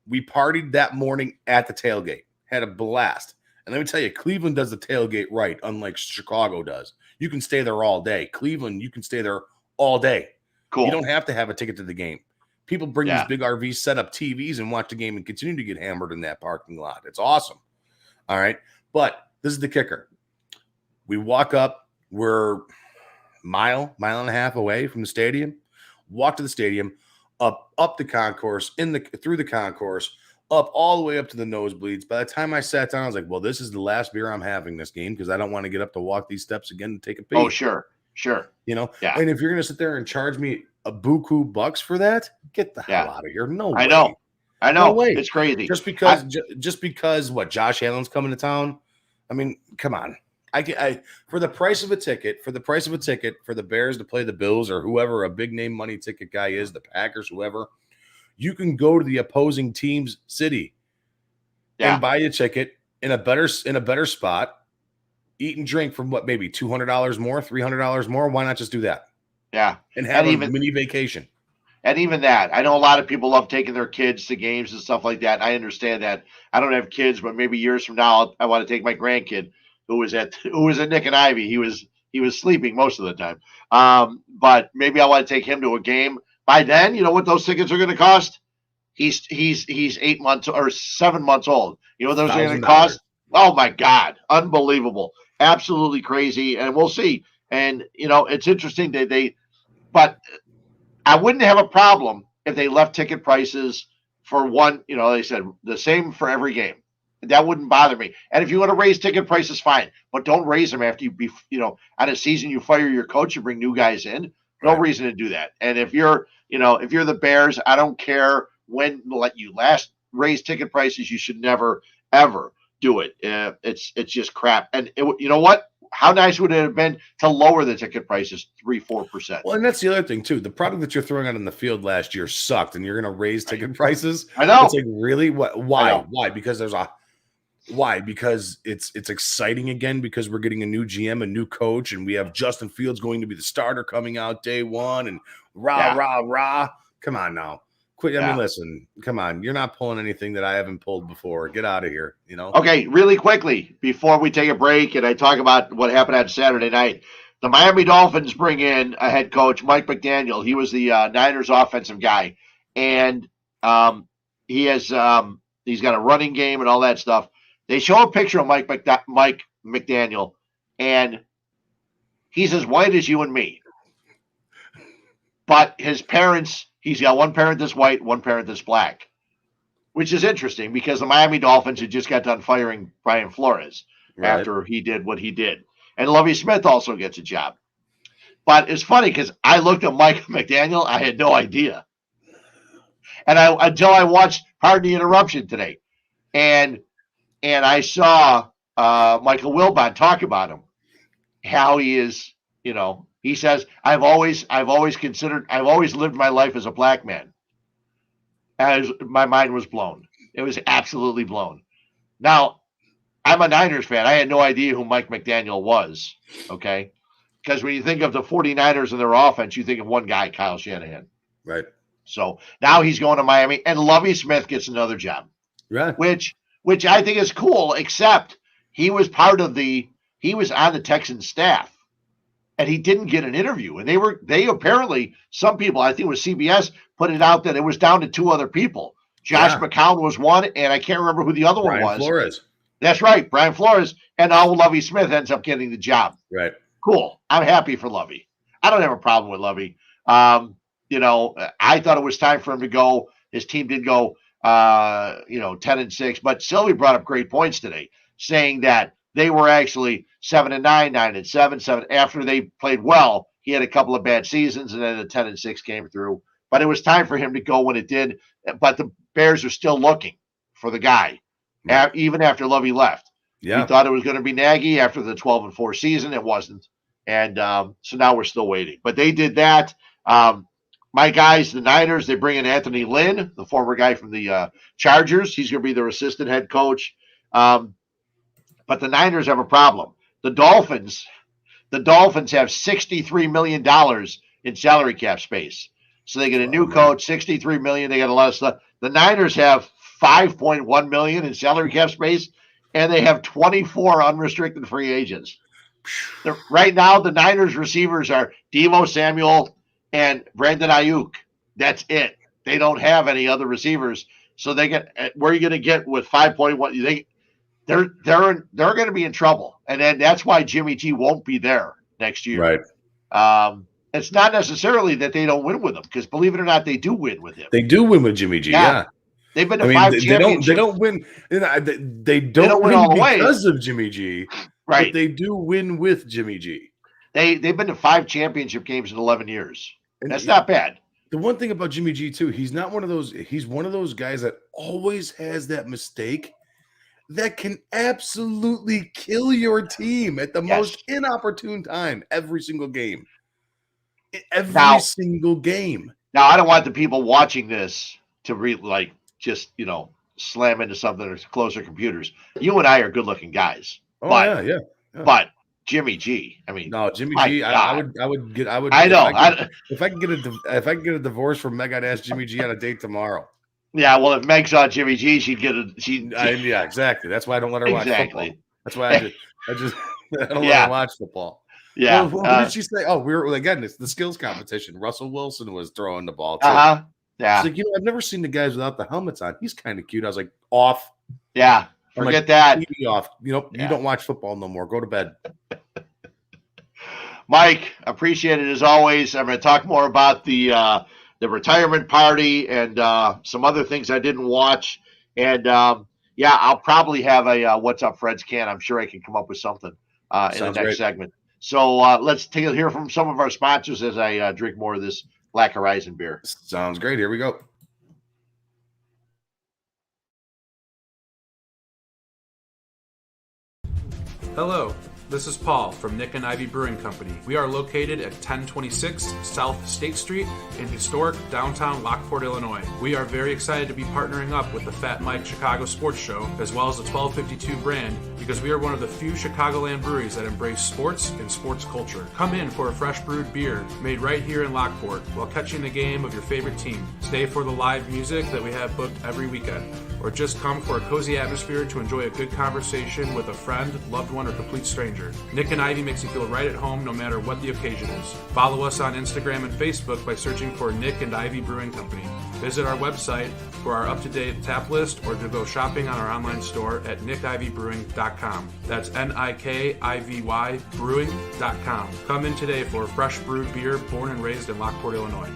we partied that morning at the tailgate, had a blast. And let me tell you, Cleveland does the tailgate right, unlike Chicago does. You can stay there all day. Cleveland, you can stay there all day. Cool. You don't have to have a ticket to the game. People bring these big RVs, set up TVs, and watch the game and continue to get hammered in that parking lot. It's awesome. All right. But this is the kicker. We walk up, we're mile and a half away from the stadium, walk to the stadium. up the concourse, through the concourse, up all the way up to the nosebleeds. By the time I sat down, I was like, well, this is the last beer I'm having this game because I don't want to get up to walk these steps again and take a pee. Oh, sure. Yeah. And if you're going to sit there and charge me a buku bucks for that, get the hell out of here. No way. I know. No way. It's crazy. Just because what, Josh Allen's coming to town? I mean, come on. I for the price of a ticket, for the Bears to play the Bills or whoever a big name money ticket guy is, the Packers, whoever, you can go to the opposing team's city and buy a ticket in a better spot, eat and drink for what, maybe $200 more, $300 more. Why not just do that? Yeah. And have a mini vacation. And even that, I know a lot of people love taking their kids to games and stuff like that. I understand that. I don't have kids, but maybe years from now, I want to take my grandkid who was at Nick and Ivy. He was sleeping most of the time. But maybe I want to take him to a game. By then, you know what those tickets are going to cost? He's 8 months or 7 months old. You know what those are going to cost? Oh my God. Unbelievable. Absolutely crazy. And we'll see. And it's interesting but I wouldn't have a problem if they left ticket prices for one, they said the same for every game. That wouldn't bother me. And if you want to raise ticket prices, fine, but don't raise them after on a season you fire your coach, you bring new guys in. No reason to do that. And if you're the Bears, I don't care when you last raise ticket prices. You should never ever do it. It's just crap. And you know what? How nice would it have been to lower the ticket prices 3-4%? Well, and that's the other thing too. The product that you're throwing out in the field last year sucked, and you're going to raise ticket prices. I know. It's like, really? What? Why? Why? Because Because it's exciting again. Because we're getting a new GM, a new coach, and we have Justin Fields going to be the starter coming out day one. And rah. Come on now. Quit. I mean, listen, come on. You're not pulling anything that I haven't pulled before. Get out of here, Okay, really quickly, before we take a break and I talk about what happened on Saturday night, the Miami Dolphins bring in a head coach, Mike McDaniel. He was the Niners offensive guy. And he's got a running game and all that stuff. They show a picture of Mike McDaniel, and he's as white as you and me. But his parents, he's got one parent that's white, one parent that's black, which is interesting because the Miami Dolphins had just got done firing Brian Flores after he did what he did. And Lovie Smith also gets a job. But it's funny because I looked at Mike McDaniel, I had no idea. And until I watched Pardon the Interruption today. And I saw Michael Wilbon talk about him, how he is, he says, I've always lived my life as a black man. As my mind was blown. It was absolutely blown. Now, I'm a Niners fan. I had no idea who Mike McDaniel was, okay? Because when you think of the 49ers and their offense, you think of one guy, Kyle Shanahan. Right. So now he's going to Miami, and Lovie Smith gets another job. Right. Which I think is cool, except he was on the Texans staff. And he didn't get an interview. And they apparently, some people, I think it was CBS, put it out that it was down to two other people. Josh McCown was one, and I can't remember who the other one was. Brian Flores. That's right, Brian Flores. And now Lovie Smith ends up getting the job. Right. Cool. I'm happy for Lovie. I don't have a problem with Lovie. I thought it was time for him to go. His team did go 10-6. But Sylvie brought up great points today, saying that they were actually 7-9, 9-7, 7. After they played well, he had a couple of bad seasons, and then the 10-6 came through. But it was time for him to go when it did. But the Bears are still looking for the guy, even after Lovie left. Yeah, we thought it was going to be Nagy after the 12-4 season. It wasn't, and so now we're still waiting. But they did that. My guys, the Niners, they bring in Anthony Lynn, the former guy from the Chargers. He's going to be their assistant head coach. But the Niners have a problem. The Dolphins have $63 million in salary cap space. So they get a new coach, $63 million. They got a lot of stuff. The Niners have $5.1 million in salary cap space, and they have 24 unrestricted free agents. Right now, the Niners receivers are Deebo Samuel and Brandon Ayuk. That's it. They don't have any other receivers. So they get where are you going to get with 5.1? They're going to be in trouble, and then that's why Jimmy G won't be there next year. Right. it's not necessarily that they don't win with him, because believe it or not, they do win with him. They do win with Jimmy G. Yeah. They've been to 5 championships. They don't win. They don't win win all the way because of Jimmy G. Right. But they do win with Jimmy G. They've been to 5 championship games in 11 years. That's not bad. The one thing about Jimmy G too, he's not one of those. He's one of those guys that always has that mistake that can absolutely kill your team at the most inopportune time every single game. Single game. Now, I don't want the people watching this to just slam into something or close their computers. You and I are good-looking guys. Oh, yeah. But Jimmy G, I mean, no, Jimmy G. I would. I know. If I can get a divorce from Meg, I'd ask Jimmy G on a date tomorrow. Yeah, well, if Meg saw Jimmy G, she'd get yeah, exactly. That's why I don't let her watch football. That's why I don't let her watch football. Yeah. Well, what did she say? Oh, it's the skills competition. Russell Wilson was throwing the ball too. Yeah. She's like, I've never seen the guys without the helmets on. He's kind of cute. I was like, off. Yeah. Forget that. TV off. You don't watch football no more. Go to bed. Mike, appreciate it as always. I'm going to talk more about the retirement party and some other things I didn't watch. And I'll probably have a What's Up Fred's can. I'm sure I can come up with something in the next segment. So let's hear from some of our sponsors as I drink more of this Black Horizon beer. Sounds great. Here we go. Hello, this is Paul from Nick and Ivy Brewing Company. We are located at 1026 South State Street in historic downtown Lockport, Illinois. We are very excited to be partnering up with the Fat Mike Chicago Sports Show, as well as the 1252 brand, because we are one of the few Chicagoland breweries that embrace sports and sports culture. Come in for a fresh brewed beer made right here in Lockport while catching the game of your favorite team. Stay for the live music that we have booked every weekend, or just come for a cozy atmosphere to enjoy a good conversation with a friend, loved one, or complete stranger. Nick and Ivy makes you feel right at home no matter what the occasion is. Follow us on Instagram and Facebook by searching for Nick and Ivy Brewing Company. Visit our website for our up-to-date tap list, or to go shopping on our online store at nickivy.brewing.com. That's NIKIVY brewing.com. Come in today for a fresh brewed beer born and raised in Lockport, Illinois.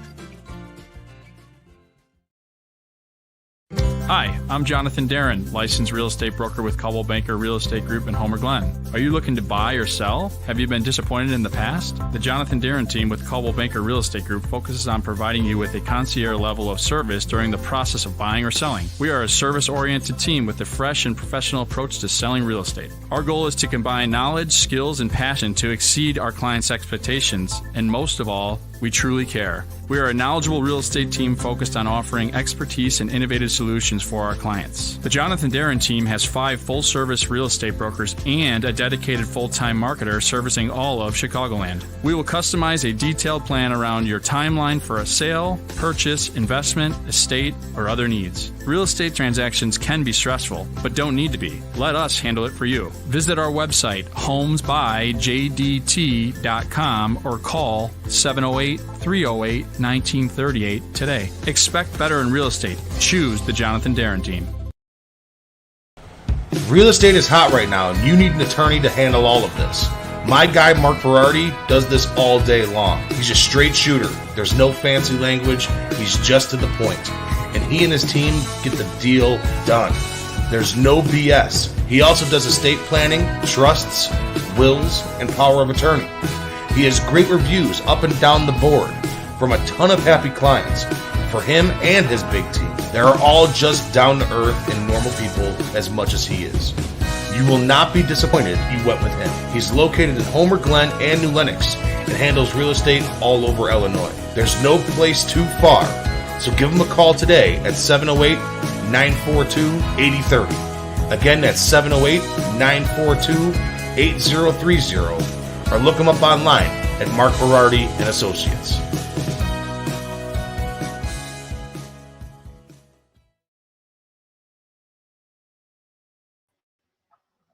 Hi, I'm Jonathan Darren, licensed real estate broker with Coldwell Banker Real Estate Group in Homer Glen. Are you looking to buy or sell? Have you been disappointed in the past? The Jonathan Darren team with Coldwell Banker Real Estate Group focuses on providing you with a concierge level of service during the process of buying or selling. We are a service-oriented team with a fresh and professional approach to selling real estate. Our goal is to combine knowledge, skills, and passion to exceed our clients' expectations, and most of all, we truly care. We are a knowledgeable real estate team focused on offering expertise and innovative solutions for our clients. The Jonathan Darren team has 5 full-service real estate brokers and a dedicated full-time marketer servicing all of Chicagoland. We will customize a detailed plan around your timeline for a sale, purchase, investment, estate, or other needs. Real estate transactions can be stressful, but don't need to be. Let us handle it for you. Visit our website, homesbyjdt.com, or call 708-308-1938 today. Expect better in real estate. Choose the Jonathan Darren team. Real estate is hot right now, and you need an attorney to handle all of this. My guy, Mark Berardi, does this all day long. He's a straight shooter. There's no fancy language. He's just to the point. And he and his team get the deal done. There's no BS. He also does estate planning, trusts, wills, and power of attorney. He has great reviews up and down the board from a ton of happy clients. For him and his big team, they're all just down to earth and normal people as much as he is. You will not be disappointed you went with him. He's located in Homer Glen and New Lenox and handles real estate all over Illinois. There's no place too far, so give him a call today at 708-942-8030. Again, that's 708-942-8030, or look him up online at Mark Berardi and Associates.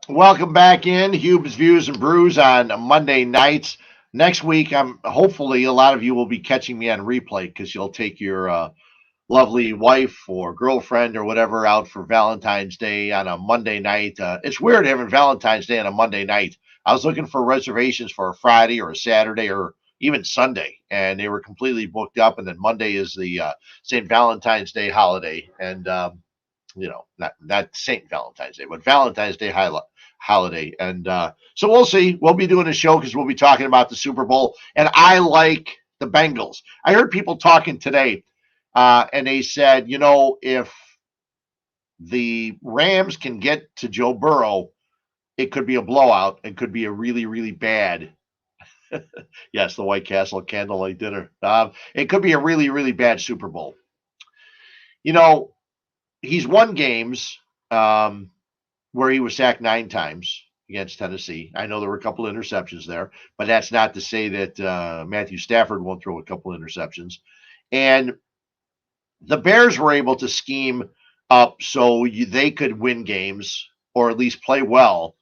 Welcome back in Huebs Views and Brews on Monday nights. Next week, hopefully a lot of you will be catching me on replay because you'll take your lovely wife or girlfriend or whatever out for Valentine's Day on a Monday night. It's weird having Valentine's Day on a Monday night. I was looking for reservations for a Friday or a Saturday or even Sunday, and they were completely booked up. And then Monday is the St. Valentine's Day holiday, and not St. Valentine's Day, but Valentine's Day holiday. And so we'll see. We'll be doing a show because we'll be talking about the Super Bowl. And I like the Bengals. I heard people talking today, and they said, if the Rams can get to Joe Burrow, it could be a blowout. It could be a really, really bad. Yes, the White Castle candlelight dinner. It could be a really, really bad Super Bowl. He's won games where he was sacked 9 times against Tennessee. I know there were a couple of interceptions there, but that's not to say that Matthew Stafford won't throw a couple of interceptions. And the Bears were able to scheme up so they could win games or at least play well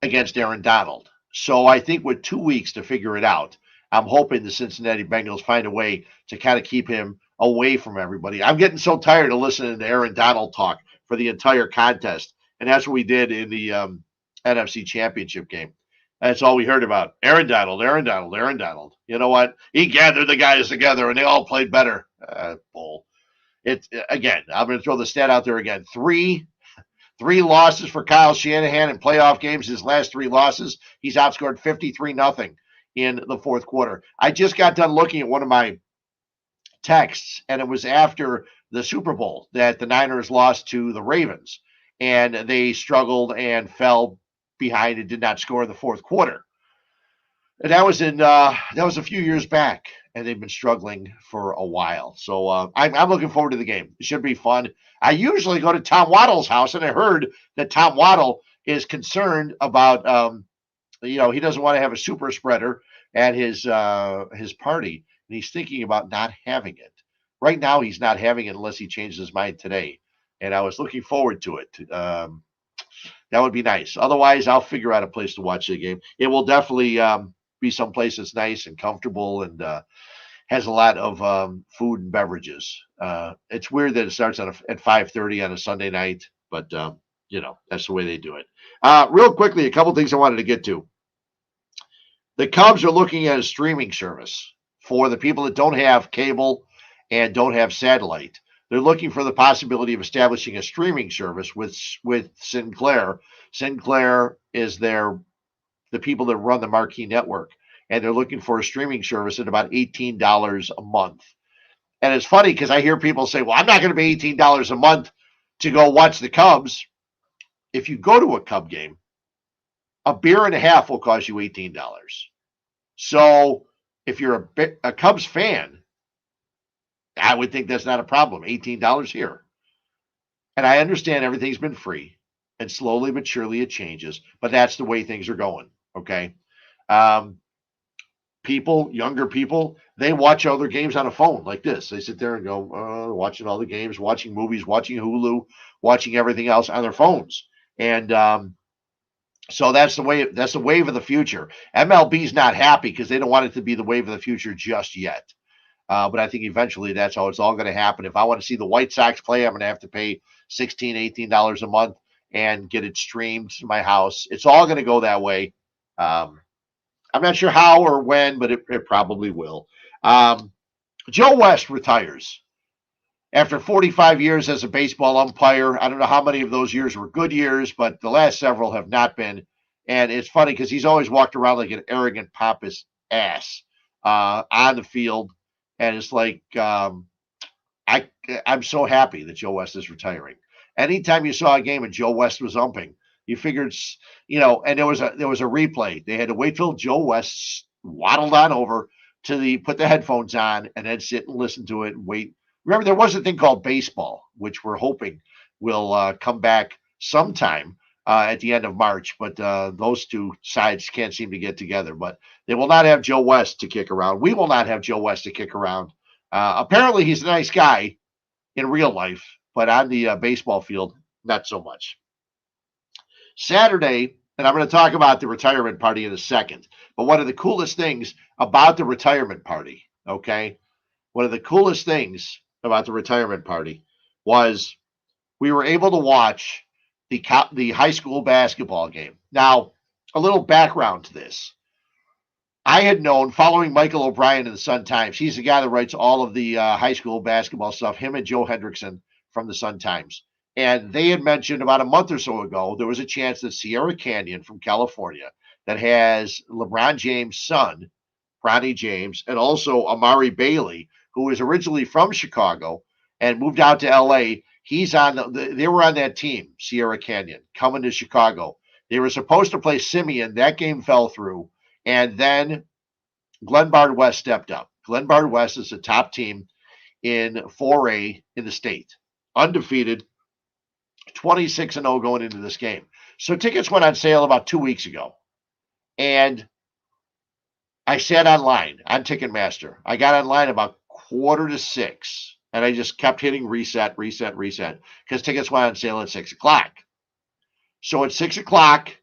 against Aaron Donald. So I think with 2 weeks to figure it out, I'm hoping the Cincinnati Bengals find a way to kind of keep him away from everybody. I'm getting so tired of listening to Aaron Donald talk for the entire contest. And that's what we did in the NFC Championship game. That's all we heard about. Aaron Donald, Aaron Donald, Aaron Donald. You know what? He gathered the guys together, and they all played better. Bull. Again, I'm going to throw the stat out there again. Three losses for Kyle Shanahan in playoff games. His last 3 losses, he's outscored 53-0 in the fourth quarter. I just got done looking at one of my texts, and it was after the Super Bowl that the Niners lost to the Ravens, and they struggled and fell behind and did not score in the fourth quarter. And that was a few years back, and they've been struggling for a while. So I'm looking forward to the game. It should be fun. I usually go to Tom Waddle's house, and I heard that Tom Waddle is concerned about, he doesn't want to have a super spreader at his party, and he's thinking about not having it. Right now, he's not having it unless he changes his mind today. And I was looking forward to it. That would be nice. Otherwise, I'll figure out a place to watch the game. It will definitely be someplace that's nice and comfortable and has a lot of food and beverages. It's weird that it starts at 5:30 on a Sunday night, but that's the way they do it. Real quickly, a couple things I wanted to get to. The Cubs are looking at a streaming service for the people that don't have cable and don't have satellite. They're looking for the possibility of establishing a streaming service with Sinclair. Sinclair is the people that run the Marquee Network, and they're looking for a streaming service at about $18 a month. And it's funny because I hear people say, well, I'm not going to pay $18 a month to go watch the Cubs. If you go to a Cub game, a beer and a half will cost you $18. So if you're a Cubs fan, I would think that's not a problem. $18 here. And I understand everything's been free, and slowly but surely it changes, but that's the way things are going. Okay. Younger people, they watch other games on a phone like this. They sit there and go, watching all the games, watching movies, watching Hulu, watching everything else on their phones. And so that's the wave of the future. MLB's not happy because they don't want it to be the wave of the future just yet. But I think eventually that's how it's all going to happen. If I want to see the White Sox play, I'm going to have to pay $16, $18 a month and get it streamed to my house. It's all going to go that way. I'm not sure how or when, but it probably will. Joe West retires after 45 years as a baseball umpire. I don't know how many of those years were good years, but the last several have not been. And it's funny because he's always walked around like an arrogant, pompous ass on the field. And it's like, I'm so happy that Joe West is retiring. Anytime you saw a game and Joe West was umping, you figured, and there was a replay. They had to wait till Joe West waddled on over to put the headphones on and then sit and listen to it and wait. Remember, there was a thing called baseball, which we're hoping will come back sometime at the end of March. But those two sides can't seem to get together. But they will not have Joe West to kick around. We will not have Joe West to kick around. Apparently, he's a nice guy in real life, but on the baseball field, not so much. Saturday, and I'm going to talk about the retirement party in a second, but one of the coolest things about the retirement party, okay, one of the coolest things about the retirement party was we were able to watch the high school basketball game. Now, a little background to this. I had known, following Michael O'Brien in the Sun Times. He's the guy that writes all of the high school basketball stuff, him and Joe Hendrickson from the Sun Times. And they had mentioned about a month or so ago, there was a chance that Sierra Canyon from California, that has LeBron James' son, Bronny James, and also Amari Bailey, who was originally from Chicago and moved out to LA. They were on that team, Sierra Canyon, coming to Chicago. They were supposed to play Simeon. That game fell through. And then Glenbard West stepped up. Glenbard West is the top team in 4A in the state, undefeated, 26-0 going into this game. So tickets went on sale about 2 weeks ago. And I sat online on Ticketmaster. I got online about 5:45, and I just kept hitting reset, because tickets went on sale at 6 o'clock. So at 6 o'clock,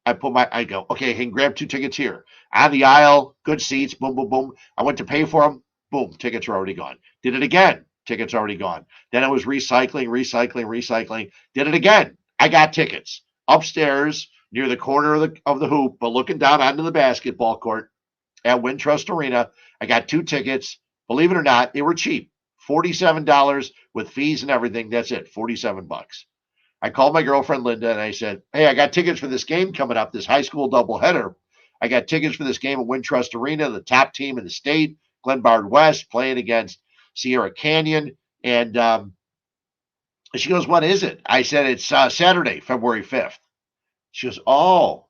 I go, okay, I can grab 2 tickets here. On the aisle, good seats, boom, boom, boom. I went to pay for them, boom, tickets are already gone. Did it again, tickets already gone. Then it was recycling. Did it again. I got tickets upstairs near the corner of the hoop, but looking down onto the basketball court at Wintrust Arena. I got 2 tickets. Believe it or not, they were cheap. $47 with fees and everything. That's it, $47. I called my girlfriend Linda and I said, hey, I got tickets for this game coming up, this high school doubleheader. I got tickets for this game at Wintrust Arena, the top team in the state, Glenbard West, playing against Sierra Canyon. And she goes, what is it? I said, it's Saturday, February 5th. She goes, oh,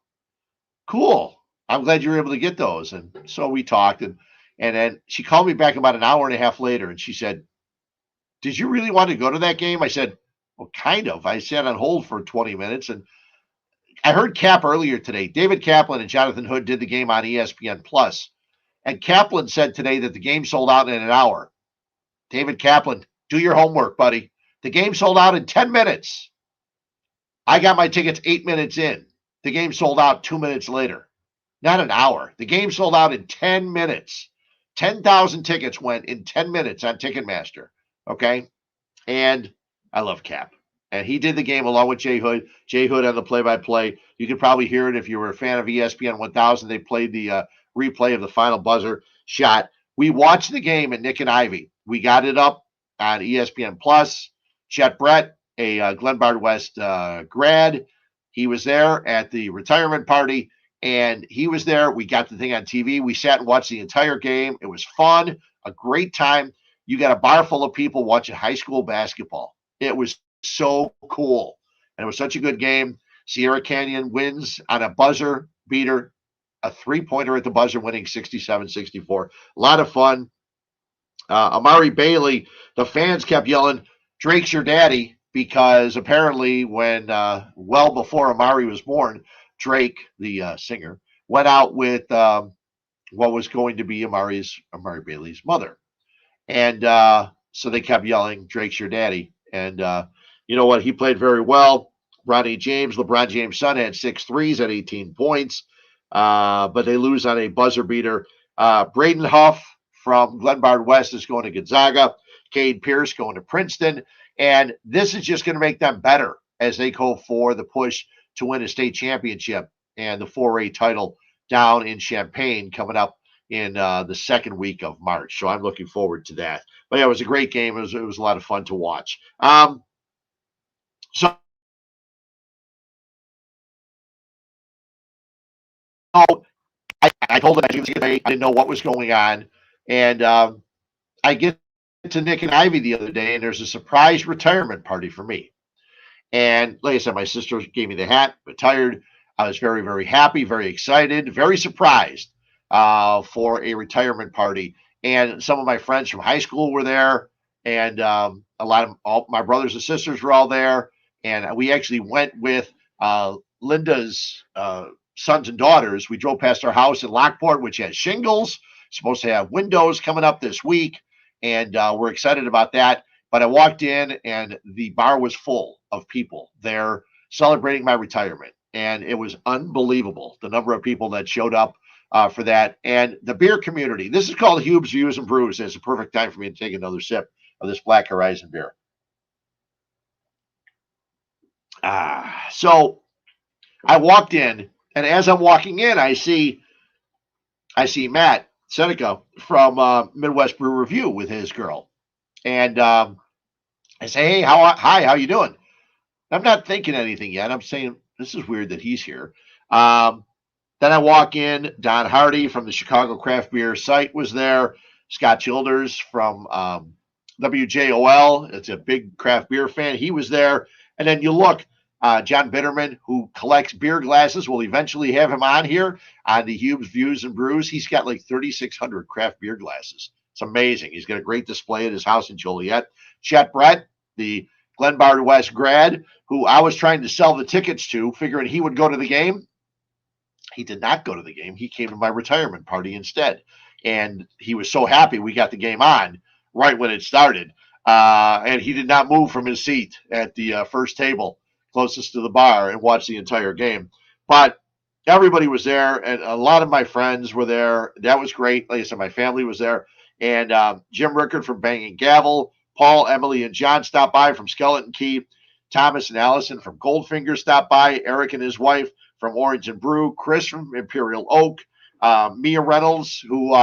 cool. I'm glad you were able to get those. And so we talked. And then she called me back about an hour and a half later. And she said, did you really want to go to that game? I said, well, kind of. I sat on hold for 20 minutes. And I heard Cap earlier today. David Kaplan and Jonathan Hood did the game on ESPN Plus. And Kaplan said today that the game sold out in an hour. David Kaplan, do your homework, buddy. The game sold out in 10 minutes. I got my tickets 8 minutes in. The game sold out 2 minutes later. Not an hour. The game sold out in 10 minutes. 10,000 tickets went in 10 minutes on Ticketmaster. Okay? And I love Cap. And he did the game along with Jay Hood. Jay Hood on the play-by-play. You could probably hear it if you were a fan of ESPN 1000. They played the replay of the final buzzer shot. We watched the game at Nick and Ivy. We got it up on ESPN Plus. Chet Brett, a Glenbard West grad, he was there at the retirement party, and he was there. We got the thing on TV. We sat and watched the entire game. It was fun, a great time. You got a bar full of people watching high school basketball. It was so cool, and it was such a good game. Sierra Canyon wins on a buzzer beater, a three-pointer at the buzzer, winning 67-64. A lot of fun. Amari Bailey, the fans kept yelling, Drake's your daddy, because apparently when, well before Amari was born, Drake, the singer, went out with what was going to be Amari Bailey's mother. And so they kept yelling, Drake's your daddy. And you know what? He played very well. LeBron James' son, had 6 threes at 18 points, but they lose on a buzzer beater. Braden Huff from Glenbard West is going to Gonzaga. Cade Pierce going to Princeton. And this is just going to make them better as they go for the push to win a state championship and the 4A title down in Champaign coming up in the second week of March. So I'm looking forward to that. But yeah, it was a great game. It was a lot of fun to watch. So I told him I didn't know what was going on. And I get to Nick and Ivy the other day, and there's a surprise retirement party for me. And like I said, my sister gave me the hat, retired. I was very, very happy, very excited, very surprised for a retirement party. And some of my friends from high school were there, and a lot of all my brothers and sisters were all there. And we actually went with Linda's sons and daughters. We drove past our house in Lockport, which has shingles, supposed to have windows coming up this week. And we're excited about that. But I walked in, and the bar was full of people there celebrating my retirement. And it was unbelievable, the number of people that showed up for that. And the beer community, this is called Huebs, Views, and Brews. It's a perfect time for me to take another sip of this Black Horizon beer. So I walked in, and as I'm walking in, I see I see Matt Seneca from Midwest Brew Review with his girl. And I say, hey, how you doing? I'm not thinking anything yet. I'm saying, this is weird that he's here. Then I walk in. Don Hardy from the Chicago Craft Beer site was there. Scott Childers from WJOL. It's a big craft beer fan. He was there. And then you look, John Bitterman, who collects beer glasses, will eventually have him on here on the Huebs Views and Brews. He's got like 3,600 craft beer glasses. It's amazing. He's got a great display at his house in Joliet. Chet Brett, the Glenbard West grad, who I was trying to sell the tickets to, figuring he would go to the game. He did not go to the game. He came to my retirement party instead. And he was so happy we got the game on right when it started. And he did not move from his seat at the first table closest to the bar and watch the entire game. But everybody was there, and a lot of my friends were there. That was great. Like I said, my family was there. And Jim Rickard from Banging Gavel, Paul, Emily, and John stopped by from Skeleton Key. Thomas and Allison from Goldfinger stopped by. Eric and his wife from Orange and Brew. Chris from Imperial Oak. Mia Reynolds, who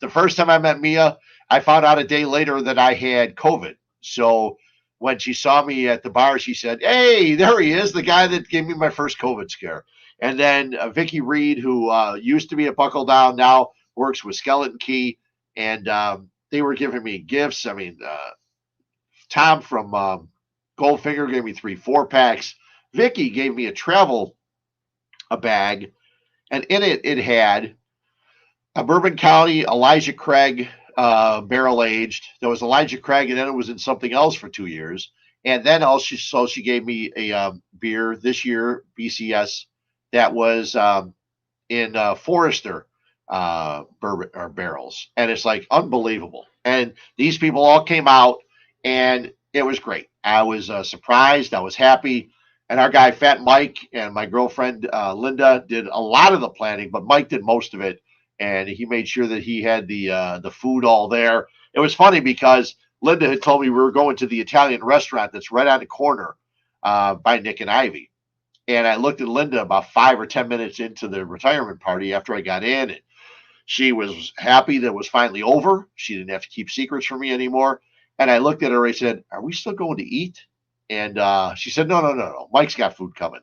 the first time I met Mia, I found out a day later that I had COVID. So when she saw me at the bar, she said, hey, there he is, the guy that gave me my first COVID scare. And then Vicky Reed, who used to be at Buckle Down, now works with Skeleton Key. And they were giving me gifts. I mean, Tom from Goldfinger gave me 3 4-packs. Vicky gave me a bag. And in it had a Bourbon County Elijah Craig barrel aged. There was Elijah Craig, and then it was in something else for 2 years. And then she gave me a beer this year, BCS, that was in Forester bourbon or barrels. And it's like unbelievable. And these people all came out, and it was great. I was surprised. I was happy. And our guy, Fat Mike, and my girlfriend, Linda, did a lot of the planning, but Mike did most of it. And he made sure that he had the food all there. It was funny because Linda had told me we were going to the Italian restaurant that's right on the corner by Nick and Ivy. And I looked at Linda about 5 or 10 minutes into the retirement party after I got in. And she was happy that it was finally over. She didn't have to keep secrets from me anymore. And I looked at her. I said, are we still going to eat? And she said, no. Mike's got food coming.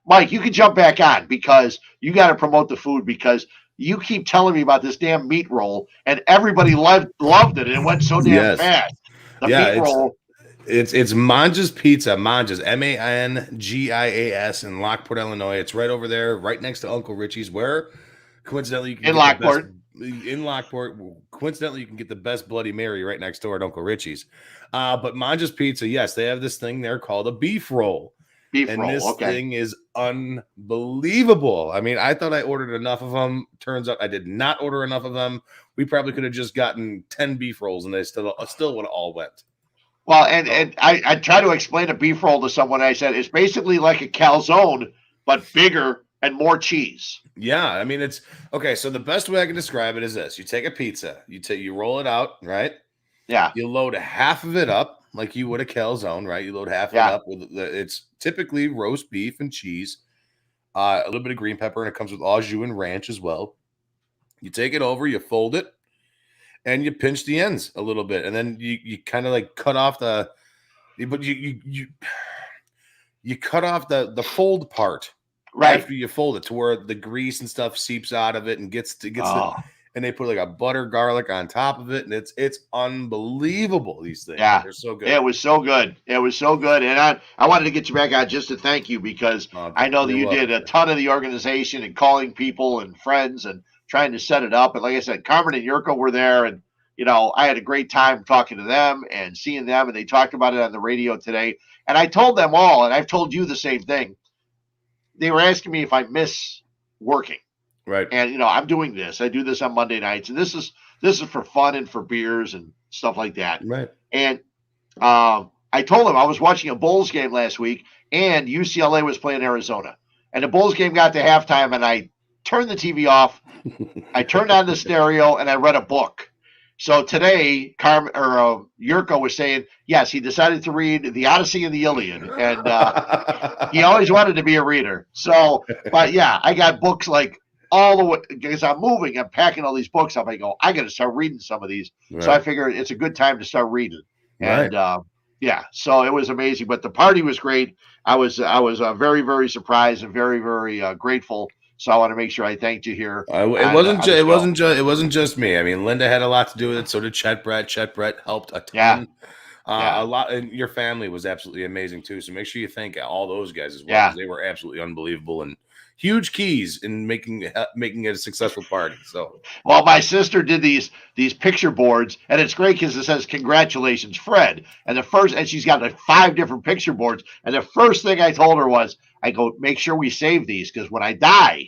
Mike, you can jump back on because you got to promote the food because you keep telling me about this damn meat roll, and everybody loved it. And it went so damn fast. The meat roll. It's Manja's Pizza. Manja's, Mangias in Lockport, Illinois. It's right over there, right next to Uncle Richie's, where coincidentally you can in Lockport. In Lockport, coincidentally, you can get the best Bloody Mary right next door at Uncle Richie's. But Manja's Pizza, yes, they have this thing there called a beef roll. This thing is unbelievable. I mean, I thought I ordered enough of them. Turns out I did not order enough of them. We probably could have just gotten 10 beef rolls, and they still would have all went. Well, and I try to explain a beef roll to someone. I said it's basically like a calzone, but bigger and more cheese. Yeah, I mean it's okay. So the best way I can describe it is this: you take a pizza, you roll it out, right? Yeah. You load half of it up like you would a calzone, right? You load half of it up with it's typically roast beef and cheese, a little bit of green pepper, and it comes with au jus and ranch as well. You take it over, you fold it, and you pinch the ends a little bit, and then you kind of like cut off you cut off the fold part. Right after you fold it to where the grease and stuff seeps out of it and and they put like a butter garlic on top of it, and it's unbelievable. These things, they're so good. It was so good. And I wanted to get you back on just to thank you because I know that you did a ton of the organization and calling people and friends and trying to set it up. And like I said, Carmen and Yurko were there, and I had a great time talking to them and seeing them, and they talked about it on the radio today. And I told them all, and I've told you the same thing. They were asking me if I miss working. Right. And, I'm doing this. I do this on Monday nights. And this is for fun and for beers and stuff like that. Right. And I told them I was watching a Bulls game last week, and UCLA was playing Arizona. And the Bulls game got to halftime, and I turned the TV off. I turned on the stereo, and I read a book. So today, Yurko was saying, yes, he decided to read the Odyssey and the Iliad, and he always wanted to be a reader. So, but yeah, I got books like all the way because I'm moving. I'm packing all these books up. I go, I got to start reading some of these. Right. So I figured it's a good time to start reading. And Right. yeah, so it was amazing. But the party was great. I was very, very surprised and very, very grateful. So I want to make sure I thanked you here. It wasn't just me. I mean, Linda had a lot to do with it. So did Chet Brett. Chet Brett helped a ton. A lot, and your family was absolutely amazing too. So make sure you thank all those guys as well, because they were absolutely unbelievable and huge keys in making it a successful party. So, well, my sister did these picture boards, and it's great because it says "Congratulations, Fred," and she's got like 5 different picture boards. And the first thing I told her was, I go, make sure we save these, because when I die,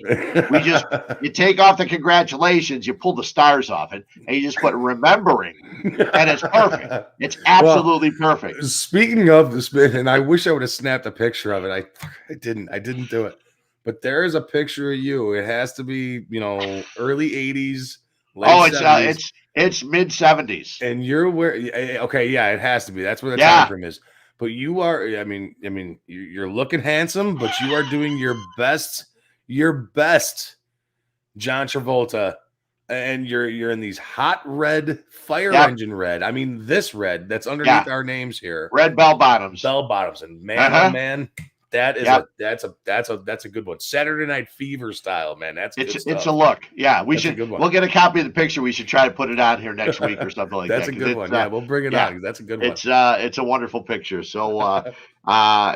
you take off the congratulations, you pull the stars off it, and you just put remembering, and it's perfect. It's absolutely perfect. Speaking of this, and I wish I would have snapped a picture of it. I didn't do it. But there is a picture of you. It has to be, early 80s, late 70s. It's mid 70s. And you're it has to be. That's where the time frame is. But you are, you're looking handsome, but you are doing your best John Travolta, and you're in these hot red fire engine red. I mean, this red that's underneath our names here. Red bell bottoms. And man, oh man. That is that's a good one. Saturday Night Fever style, man. It's a look. Yeah, we'll get a copy of the picture. We should try to put it on here next week or something like that's that. That's a good one. Yeah, we'll bring it on. That's a good one. It's a wonderful picture. So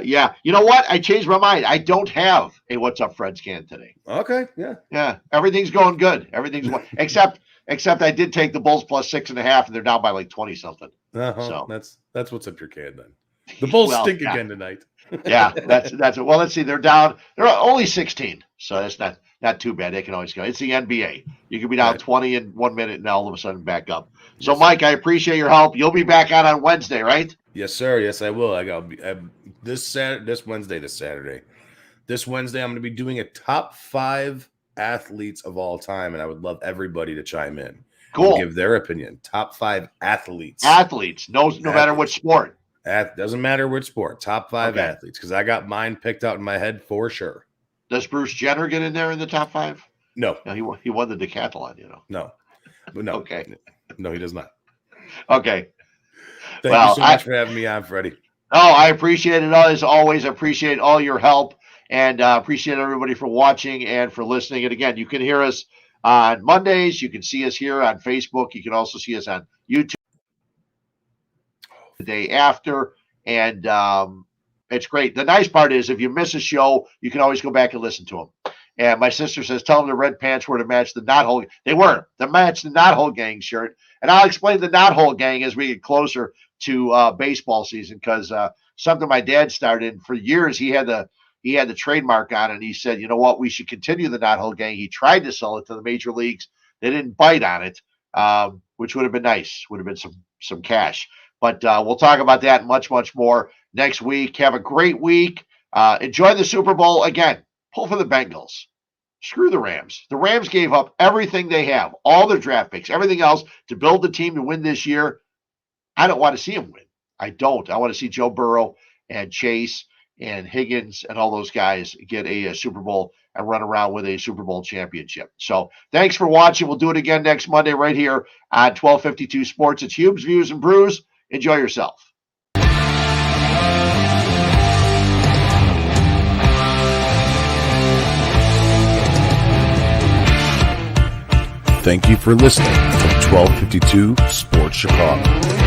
you know what? I changed my mind. I don't have a What's Up Fred's can today. Okay. Yeah. Yeah. Everything's going good. Everything's going except I did take the Bulls plus 6.5, and they're down by like 20 something. So that's what's up your can then. The Bulls stink again tonight. Yeah, that's it. Well, let's see. They're down. They're only 16, so that's not too bad. They can always go. It's the NBA. You can be down 20 in 1 minute, and all of a sudden back up. So, Mike, I appreciate your help. You'll be back on Wednesday, right? Yes, sir. Yes, I will. This Wednesday. This Wednesday, I'm going to be doing a top 5 athletes of all time, and I would love everybody to chime in. Cool. And give their opinion. Top 5 athletes. No matter what sport. Doesn't matter which sport. Top 5 athletes, because I got mine picked out in my head for sure. Does Bruce Jenner get in there in the top 5? No. He won the decathlon. No. Okay. No, he does not. Okay. Thank you so much for having me on, Freddie. Oh, I appreciate it. As always, I appreciate all your help, and appreciate everybody for watching and for listening. And again, you can hear us on Mondays. You can see us here on Facebook. You can also see us on YouTube the day after, and it's great. The nice part is, if you miss a show, you can always go back and listen to them. And my sister says, tell them the red pants were to match the knothole. They were to match the knothole gang shirt. And I'll explain the knothole gang as we get closer to baseball season, because something my dad started. For years, he had the trademark on it, and he said, you know what, we should continue the knothole gang. He tried to sell it to the major leagues. They didn't bite on it, which would have been nice. Would have been some cash. But we'll talk about that much, much more next week. Have a great week. Enjoy the Super Bowl. Again, pull for the Bengals. Screw the Rams. The Rams gave up everything they have, all their draft picks, everything else, to build the team to win this year. I don't want to see them win. I don't. I want to see Joe Burrow and Chase and Higgins and all those guys get a Super Bowl and run around with a Super Bowl championship. So thanks for watching. We'll do it again next Monday right here on 1252 Sports. It's Huebs, Views, and Brews. Enjoy yourself. Thank you for listening to 1252 Sports Chicago.